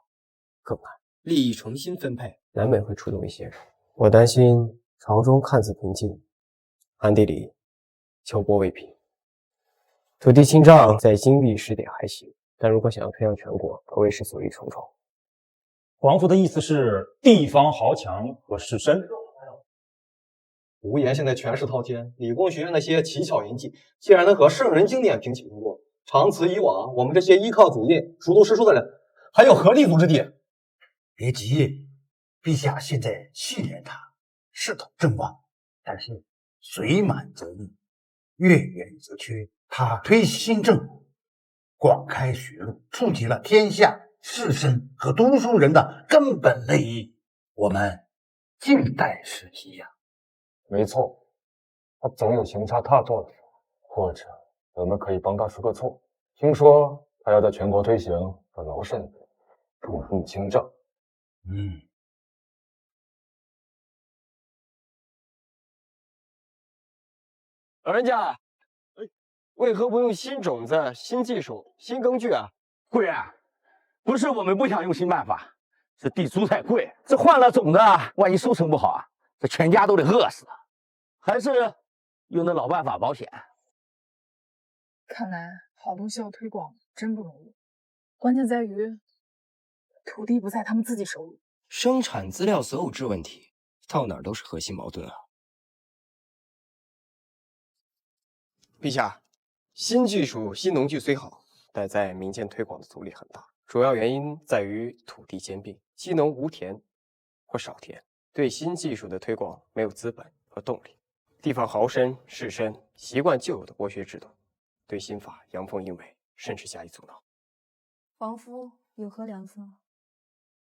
更难。利益重新分配，难免会触动一些人。我担心朝中看似平静，暗地里秋波未平。土地清账在金币时点还行，但如果想要推向全国，可谓是阻力重重。皇甫的意思是地方豪强和士绅。无言现在权势滔天，理工学院那些奇巧淫技，竟然能和圣人经典平起平坐。长此以往，我们这些依靠祖业、熟读诗书的人，还有何立足之地？别急，陛下现在信任他，势统正旺，但是水满则溢，月圆则缺。他推新政，广开学路，触及了天下士绅和读书人的根本利益，我们静待时机呀。没错，他总有行差踏错的时候，或者我们可以帮他说个错。听说他要在全国推行个劳慎税，注入清政。老人家，为何不用新种子、新技术、新工具啊？贵啊！不是我们不想用新办法，是地蔬菜贵，这换了种子，万一收成不好啊，这全家都得饿死。还是用那老办法保险。看来好东西要推广真不容易，关键在于土地不在他们自己手里。生产资料择偶制问题，到哪儿都是核心矛盾啊！陛下，新技术、新农具虽好，但在民间推广的阻力很大。主要原因在于土地兼并，积农无田或少田，对新技术的推广没有资本和动力。地方豪绅、士绅习惯旧有的剥削制度，对新法阳奉阴违，甚至加以阻挠。皇夫有何良策？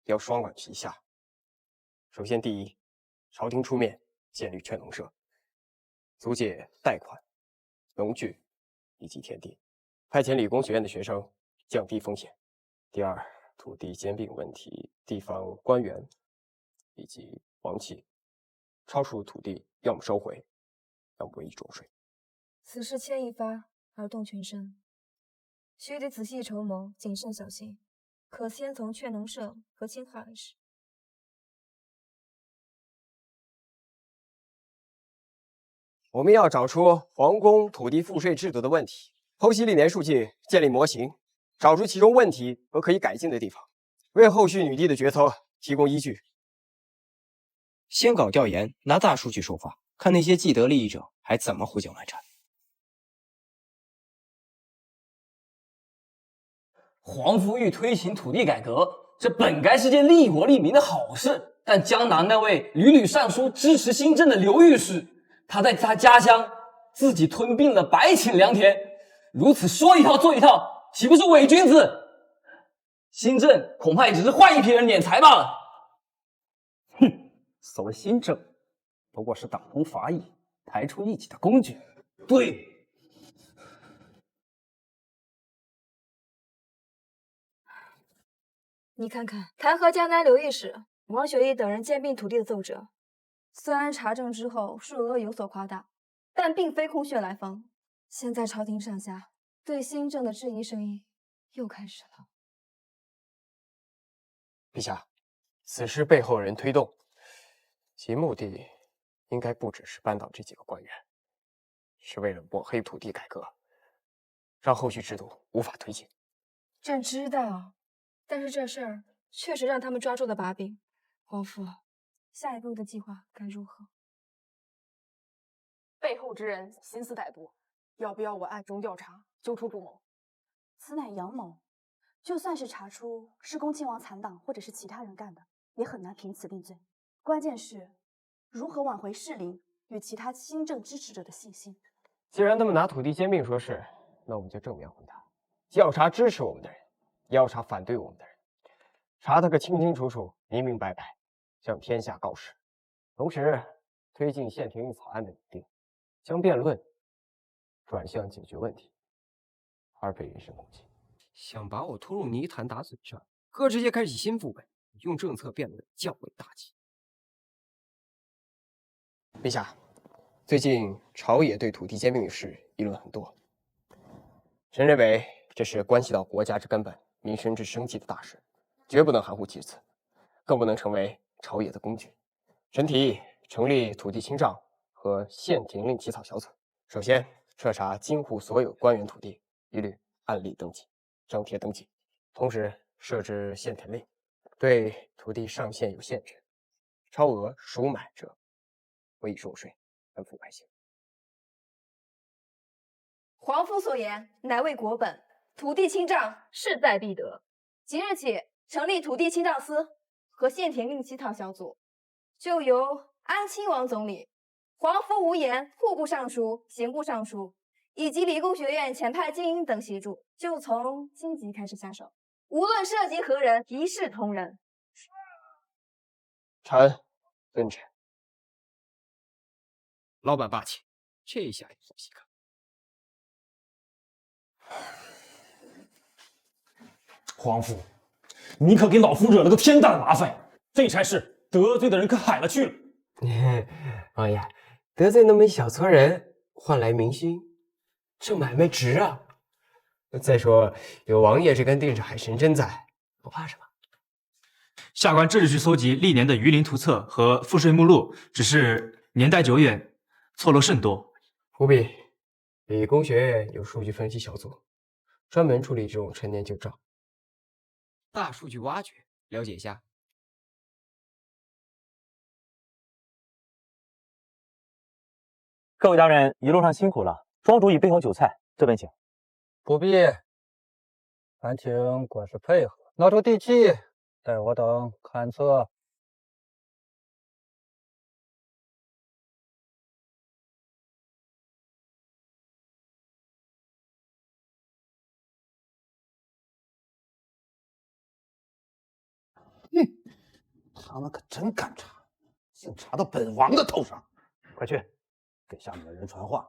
要双管齐下。首先，第一，朝廷出面建立劝农社，租借贷款、农具以及田地，派遣理工学院的学生，降低风险。第二，土地兼并问题，地方官员以及王气超出土地，要么收回，要么委以重税。此事牵一发而动全身，须得仔细筹谋，谨慎小心。可先从劝农社和清汉开始。我们要找出皇宫土地赋税制度的问题，剖析历年数据，建立模型，找出其中问题和可以改进的地方，为后续女帝的决策提供依据。先搞调研，拿大数据说话，看那些既得利益者还怎么胡搅蛮缠。皇甫欲推行土地改革，这本该是件利国利民的好事，但江南那位屡屡上书支持新政的刘御史，他在他家乡自己吞并了100顷良田，如此说一套做一套，岂不是伪君子？新政恐怕也只是换一批人敛财罢了。所谓新政，不过是党同伐异、抬出异己的工具。对。你看看，弹劾江南刘御史、王学义等人兼并土地的奏折，虽然查证之后数额有所夸大，但并非空穴来风。现在朝廷上下对新政的质疑声音又开始了。陛下，此事背后人推动，其目的应该不只是扳倒这几个官员，是为了抹黑土地改革，让后续制度无法推进。朕知道，但是这事儿确实让他们抓住了把柄。皇父，下一步的计划该如何？背后之人心思歹毒，要不要我暗中调查，揪出主谋？此乃阳谋，就算是查出是恭亲王残党或者是其他人干的，也很难凭此定罪。关键是如何挽回士林与其他新政支持者的信心。既然他们拿土地兼并说事，那我们就正面回答，调查支持我们的人，调查反对我们的人，查他个清清楚楚、明明白白，向天下告示。同时，推进县廷令草案的拟定，将辩论转向解决问题，而非人身攻击。想把我拖入泥潭打嘴仗，可直接开启新副本，用政策辩论较为大忌。陛下，最近朝野对土地兼并一事议论很多，臣认为这是关系到国家之根本、民生之生计的大事，绝不能含糊其辞，更不能成为朝野的工具。臣提议成立土地清账和县廷令起草小组，首先彻查京沪所有官员土地，一律按例登记、张贴登记，同时设置县廷令，对土地上限有限制，超额赎买者委以收税，安抚百姓。皇夫所言乃为国本，土地清账势在必得。即日起成立土地清账司和县廷令起草小组，就由安亲王总理、皇夫无言户部尚书、刑部尚书以及理工学院前派精英等协助，就从京籍开始下手，无论涉及何人，一视同仁。臣遵旨。老板霸气，这下有仔细看。皇父，你可给老夫惹了个天大的麻烦，这差事得罪的人可海了去了。王爷，得罪那么一小撮人，换来民心，这买卖值啊！再说有王爷这根定海海神针在，不怕什么？下官这就去搜集历年的榆林图册和赋税目录，只是年代久远，错漏甚多。不必，理工学院有数据分析小组，专门处理这种陈年旧账。大数据挖掘，了解一下。各位大人一路上辛苦了，庄主已备好酒菜，这边请。不必，烦请管事配合，拿出地契，待我等勘测。他们可真敢查，竟查到本王的头上！快去，给下面的人传话，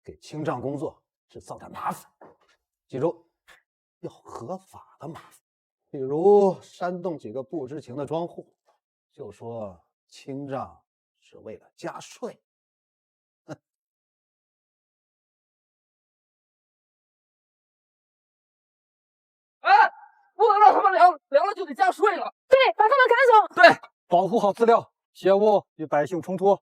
给清账工作制造点麻烦。记住，要合法的麻烦，比如煽动几个不知情的庄户，就说清账是为了加税。哎，不能让他们凉了就得加税了。对，把他们赶走。对，保护好资料，切勿与百姓冲突。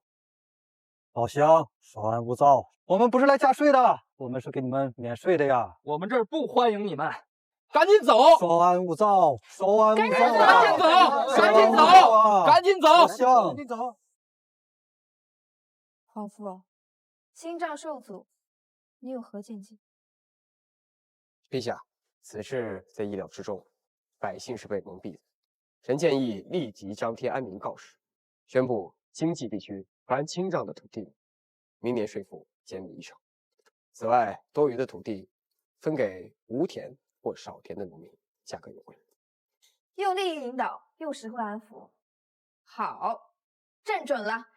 老乡，稍安勿躁，我们不是来加税的，我们是给你们免税的呀。我们这儿不欢迎你们，赶紧走！稍安勿躁，稍安勿躁，赶紧走，赶紧走，赶紧走！老乡，赶紧走。皇父，清账受阻，你有何见解？陛下，此事在意料之中，百姓是被蒙蔽的。臣建议立即张贴安民告示，宣布经济地区凡清账的土地，明年税负减免1成。此外，多余的土地分给无田或少田的农民，价格优惠。用利益引导，用实惠安抚。好，朕准了，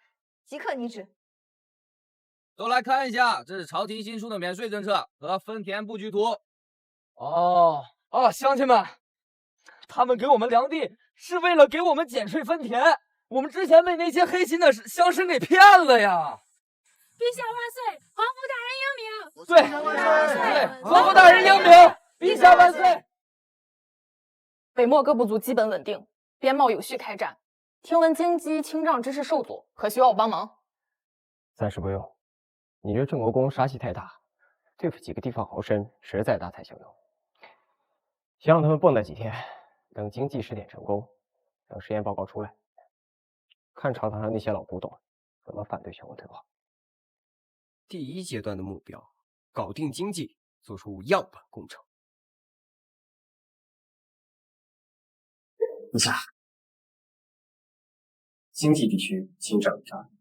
即刻拟旨。都来看一下，这是朝廷新出的免税政策和分田布局图。乡亲们，他们给我们良地是为了给我们减税分田，我们之前被那些黑心的乡绅给骗了呀！陛下万岁，皇父大人英明！对，皇父大人英明！陛下万岁！北漠各部族基本稳定，边贸有序开展。听闻京畿清账之事受阻，可需要我帮忙。暂时不用。你这郑国公杀气太大，对付几个地方豪绅实在大材小用。先让他们蹦跶几天，等经济试点成功，等实验报告出来，看朝堂上那些老古董怎么反对全国退化。第1阶段的目标，搞定经济，做出样板工程。陛下，经济地区清账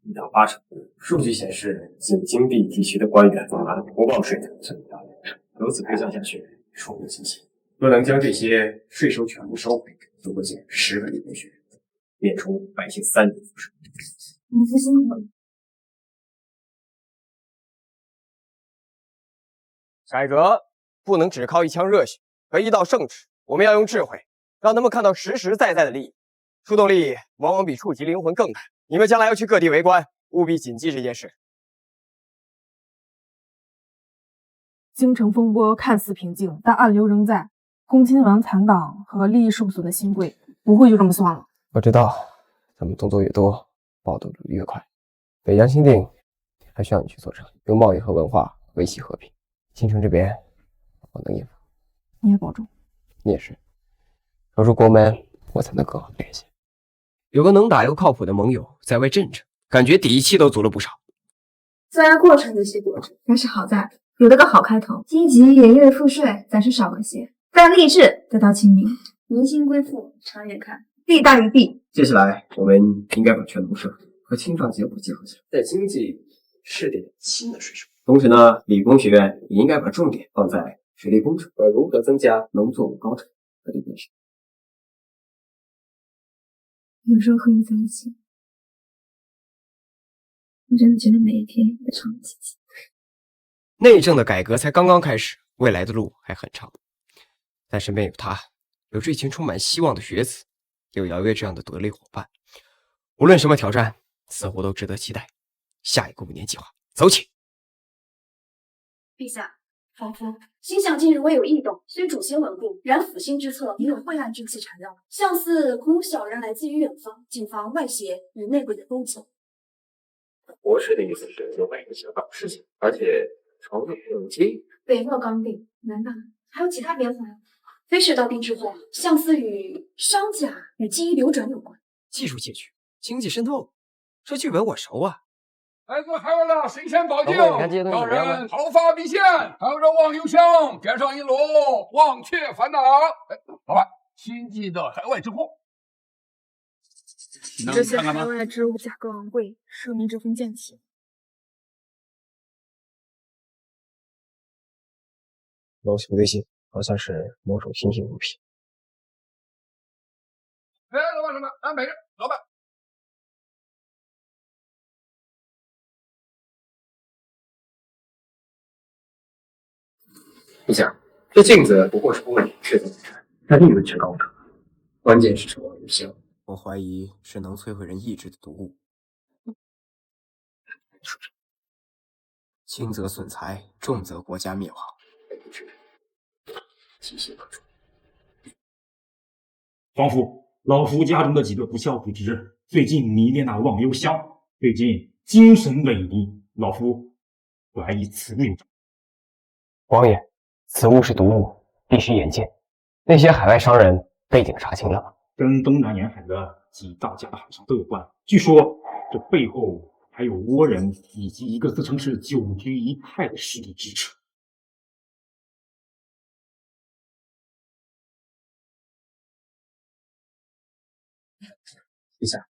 已达80%，数据显示，仅京畿地区的官员按不报税的增达2成，如此推算下去，数不清晰。若能将这些税收全部收回，就会减10万流血，免除百姓3年赋税。农夫辛苦了。改革不能只靠一腔热血和一道圣旨，我们要用智慧，让他们看到实实在在的利益。触动利益往往比触及灵魂更难。你们将来要去各地为官，务必谨记这件事。京城风波看似平静，但暗流仍在。恭亲王残党和利益受损的新贵不会就这么算了。我知道，咱们动作越多，报道就越快。北疆新定还需要你去做成，用贸易和文化维系和平。京城这边我能应付，你也保重。你也是。守住国门，我才能更好联系。有个能打又靠谱的盟友在外镇着，感觉底气都足了不少。虽然过程有些波折，但是好在有了个好开头。荆棘也因为赋税暂时少了些，但吏治得到清明，民心归附，长远看利大于弊。接下来，我们应该把全农社和青壮结果结合起来，在经济试点新的税收。同时呢，理工学院也应该把重点放在水利工程和如何增加农作物高产的这件事。有时候和你在一起，我真的觉得每一天都长积极。内政的改革才刚刚开始，未来的路还很长。但身边有他，有这群充满希望的学子，有姚月这样的得力伙伴，无论什么挑战，似乎都值得期待。下一个5年计划，走起！陛下，皇夫，心想近日微有异动，虽主心稳固，然辅心之侧已有晦暗之气缠绕，像似恐有小人来自于远方，谨防外邪与内鬼的勾结。博士的意思是有每个想搞事情，而且朝内有机。北漠刚定，难道还有其他变化？非世道定之后，像似与商贾与记忆流转有关。技术窃取，经济渗透，这剧本我熟啊。孩子孩儿了，神仙保佑！让人毫发毕现，还有这望幽香，点上一炉，忘却烦恼。老板，新进的海外之货。这些海外之物价格昂贵，庶民之风渐起。老朽微信好像是某种新型物品。哎，老板什么？安排着，老板。陛下，这镜子不过是工艺确凿不全，它利润却高涨，关键是成王有效。我怀疑是能摧毁人意志的毒物。轻则损财，重则国家灭亡。其心可诛。皇甫，老夫家中的几个不孝子侄最近迷恋那忘忧香，最近精神萎靡，老夫怀疑此物有诈。王爷，此物是毒物，必须严禁。那些海外商人背景查清了吗？跟东南沿海的几大家的海上都有关。据说这背后还有倭人以及一个自称是九局一派的势力支持。陛下，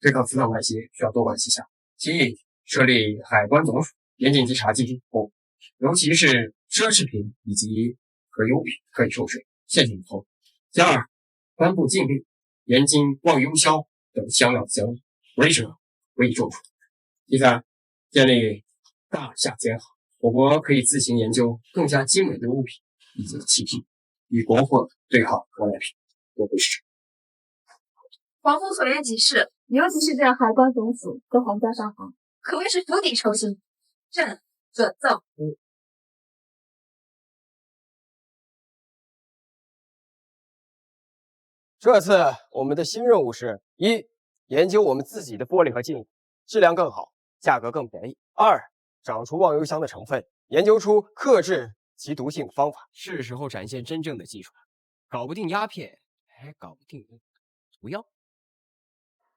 对抗此等外邪需要多管齐下。其一，设立海关总署，严禁稽查经济货物，尤其是奢侈品以及可优品可以收税，限制以后。其二，颁布禁令，严禁望幽香等香料香物，违者委以重处。第三，建立大夏监行，我国可以自行研究更加精美的物品以及器具，与国货对抗舶来品，多会市场。皇夫所言极是，尤其是这海关总署和皇家商行，可谓是釜底抽薪。朕准奏。这次我们的新任务是：一、研究我们自己的玻璃和镜，质量更好，价格更便宜。2、找出忘忧香的成分，研究出克制其毒性方法。是时候展现真正的技术了。搞不定鸦片，还搞不定毒药。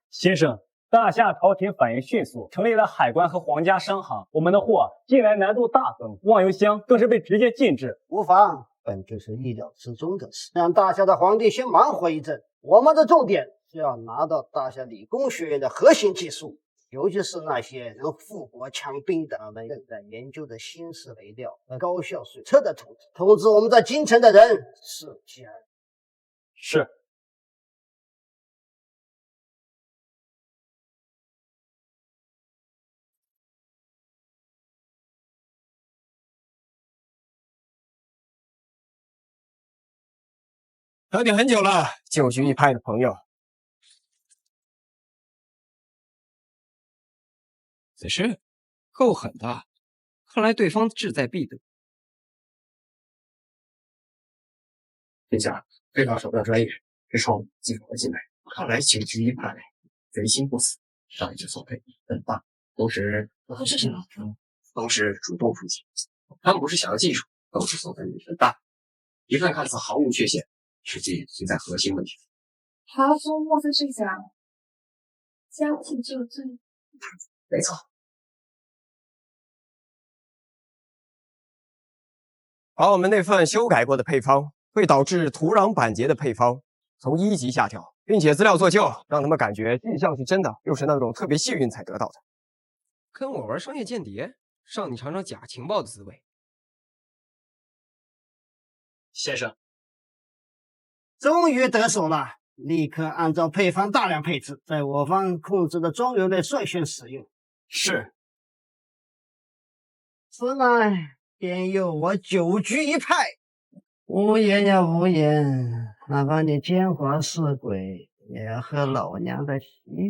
先生，大夏朝廷反应迅速，成立了海关和皇家商行，我们的货进来难度大增，忘忧香更是被直接禁止。无妨，本就是意料之中的事。让大夏的皇帝先忙活一阵，我们的重点是要拿到大夏理工学院的核心技术，尤其是那些能富国强兵的我们正在研究的新式肥料和高效水车的图纸，通知我们在京城的人伺机而动。是。等你很久了，9局一派的朋友。此事够狠的，看来对方志在必得。殿下，对方手段专业，直冲进口进来，看来9局一派贼心不死，上一次索赔很大，同时是什么？都是主动出击，他们不是想要技术，都是索赔很大，一份看似毫无缺陷，实际存在核心问题。华夫莫非是想将计就罪？没错。把我们那份修改过的配方，会导致土壤板结的配方从1级下调，并且资料做旧，让他们感觉既像是真的，又是那种特别幸运才得到的。跟我玩商业间谍，让你尝尝假情报的滋味。先生，终于得手了，立刻按照配方大量配置，在我方控制的庄园内率先使用。是。此乃便由我9局一派。无言呀无言，哪怕你奸猾似鬼，也要和老娘的洗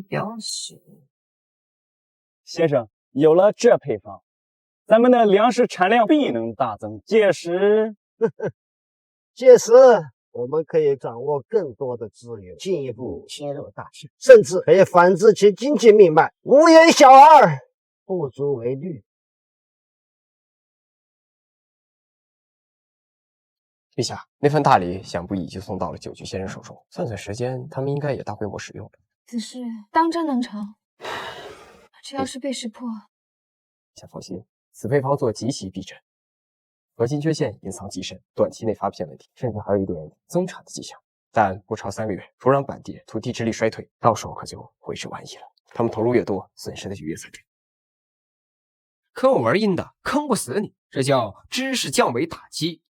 脚水。先生，有了这配方，咱们的粮食产量必能大增。届时我们可以掌握更多的资源，进一步侵入大夏，甚至可以反制其经济命脉。无言小儿，不足为虑。陛下，那份大礼想必已经送到了9局先生手中，算算时间，他们应该也大规模使用了。此事当真能成？这要是被识破，先放心，此配方做极其逼真，核心缺陷隐藏极深，短期内发不现问题，甚至还有一点增产的迹象，但不超3个月，土壤板跌，土地质力衰退，到时候可就为时晚矣了。他们投入越多，损失的就越惨烈。跟我玩阴的，坑不死你，这叫知识降维打击。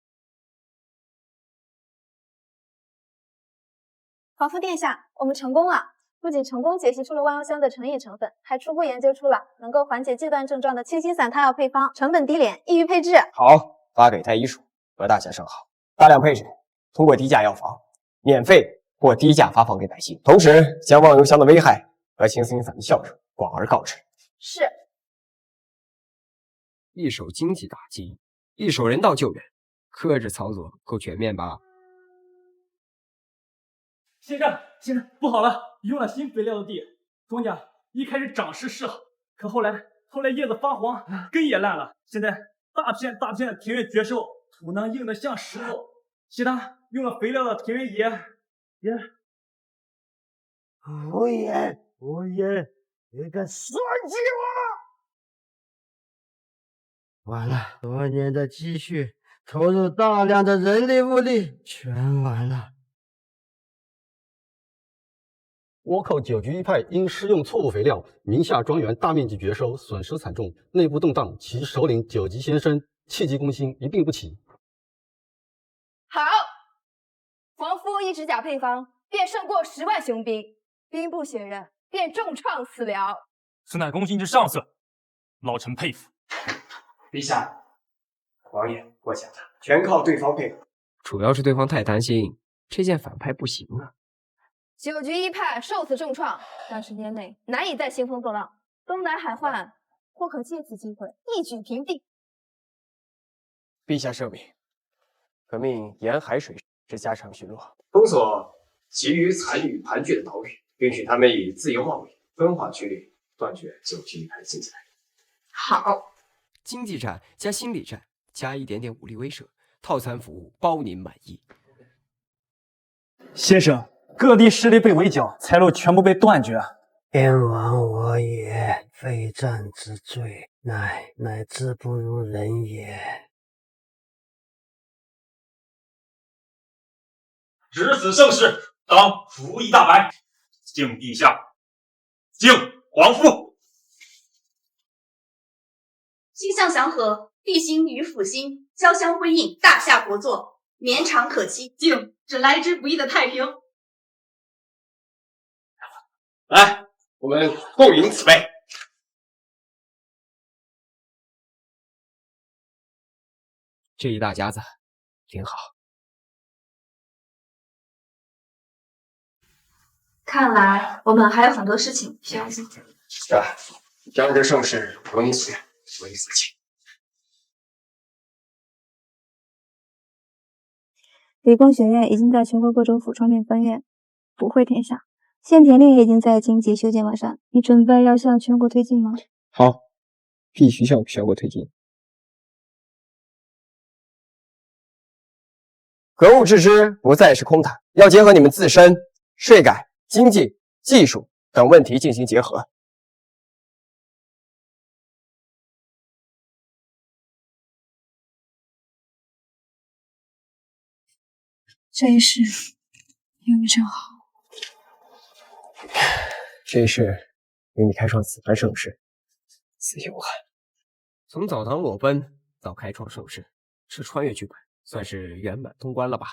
皇父殿下，我们成功了！不仅成功解析出了忘忧香的成液成分，还初步研究出了能够缓解戒断症状的清新散汤药配方，成本低廉，易于配置。好，发给太医署和大夏商行，大量配置，通过低价药房免费或低价发放给百姓，同时将忘忧香的危害和清新散的效用广而告之。是。一手经济打击，一手人道救援，克制操作够全面吧？先生，不好了！用了新肥料的地，庄稼一开始长势是好，可后来叶子发黄，根也烂了。现在大片的田园绝收，土壤硬得像石头。其他用了肥料的田园也……无言，你个算计我！完了，多年的积蓄，投入大量的人力物力，全完了。倭寇9局一派因施用错误肥料，名下庄园大面积绝收，损失惨重，内部动荡。其首领9级先生气急攻心，一病不起。好，皇夫一指甲配方，便胜过10万雄兵，兵不血刃，便重创此辽。此乃公卿之上策，老臣佩服。陛下，王爷过奖了，全靠对方配合。主要是对方太担心这件反派不行啊。9局一派受此重创，短时间内难以再兴风作浪，东南海患或可借此机会一举平定。陛下圣明，可命沿海水师加强巡逻，封锁其余残余盘踞的岛屿，允许他们以自由贸易分化区域，断绝9局一派的经济来源。好，经济战加心理战加一点点武力威慑，套餐服务包您满意。先生，各地势力被围剿，财路全部被断绝。燕王我也，非战之罪，乃志不如人也。值此盛世，当服役大白，敬陛下，敬皇父。星象祥和，地心与辅星交相辉映，大夏国祚，绵长可期。敬只来之不易的太平。来，我们共饮此杯。这一大家子挺好。看来我们还有很多事情需要做。是啊，将之盛世，如您所愿，唯死情。理工学院已经在全国各州府创建分院，普惠天下。县田令也已经在经济修建完善，你准备要向全国推进吗？好，必须向全国推进。格物致知不再是空谈，要结合你们自身、税改、经济、技术等问题进行结合。这一世有你真好。这一世与你开创此番盛世，此有憾。从澡堂裸奔到开创盛世，这穿越剧本算是圆满通关了吧？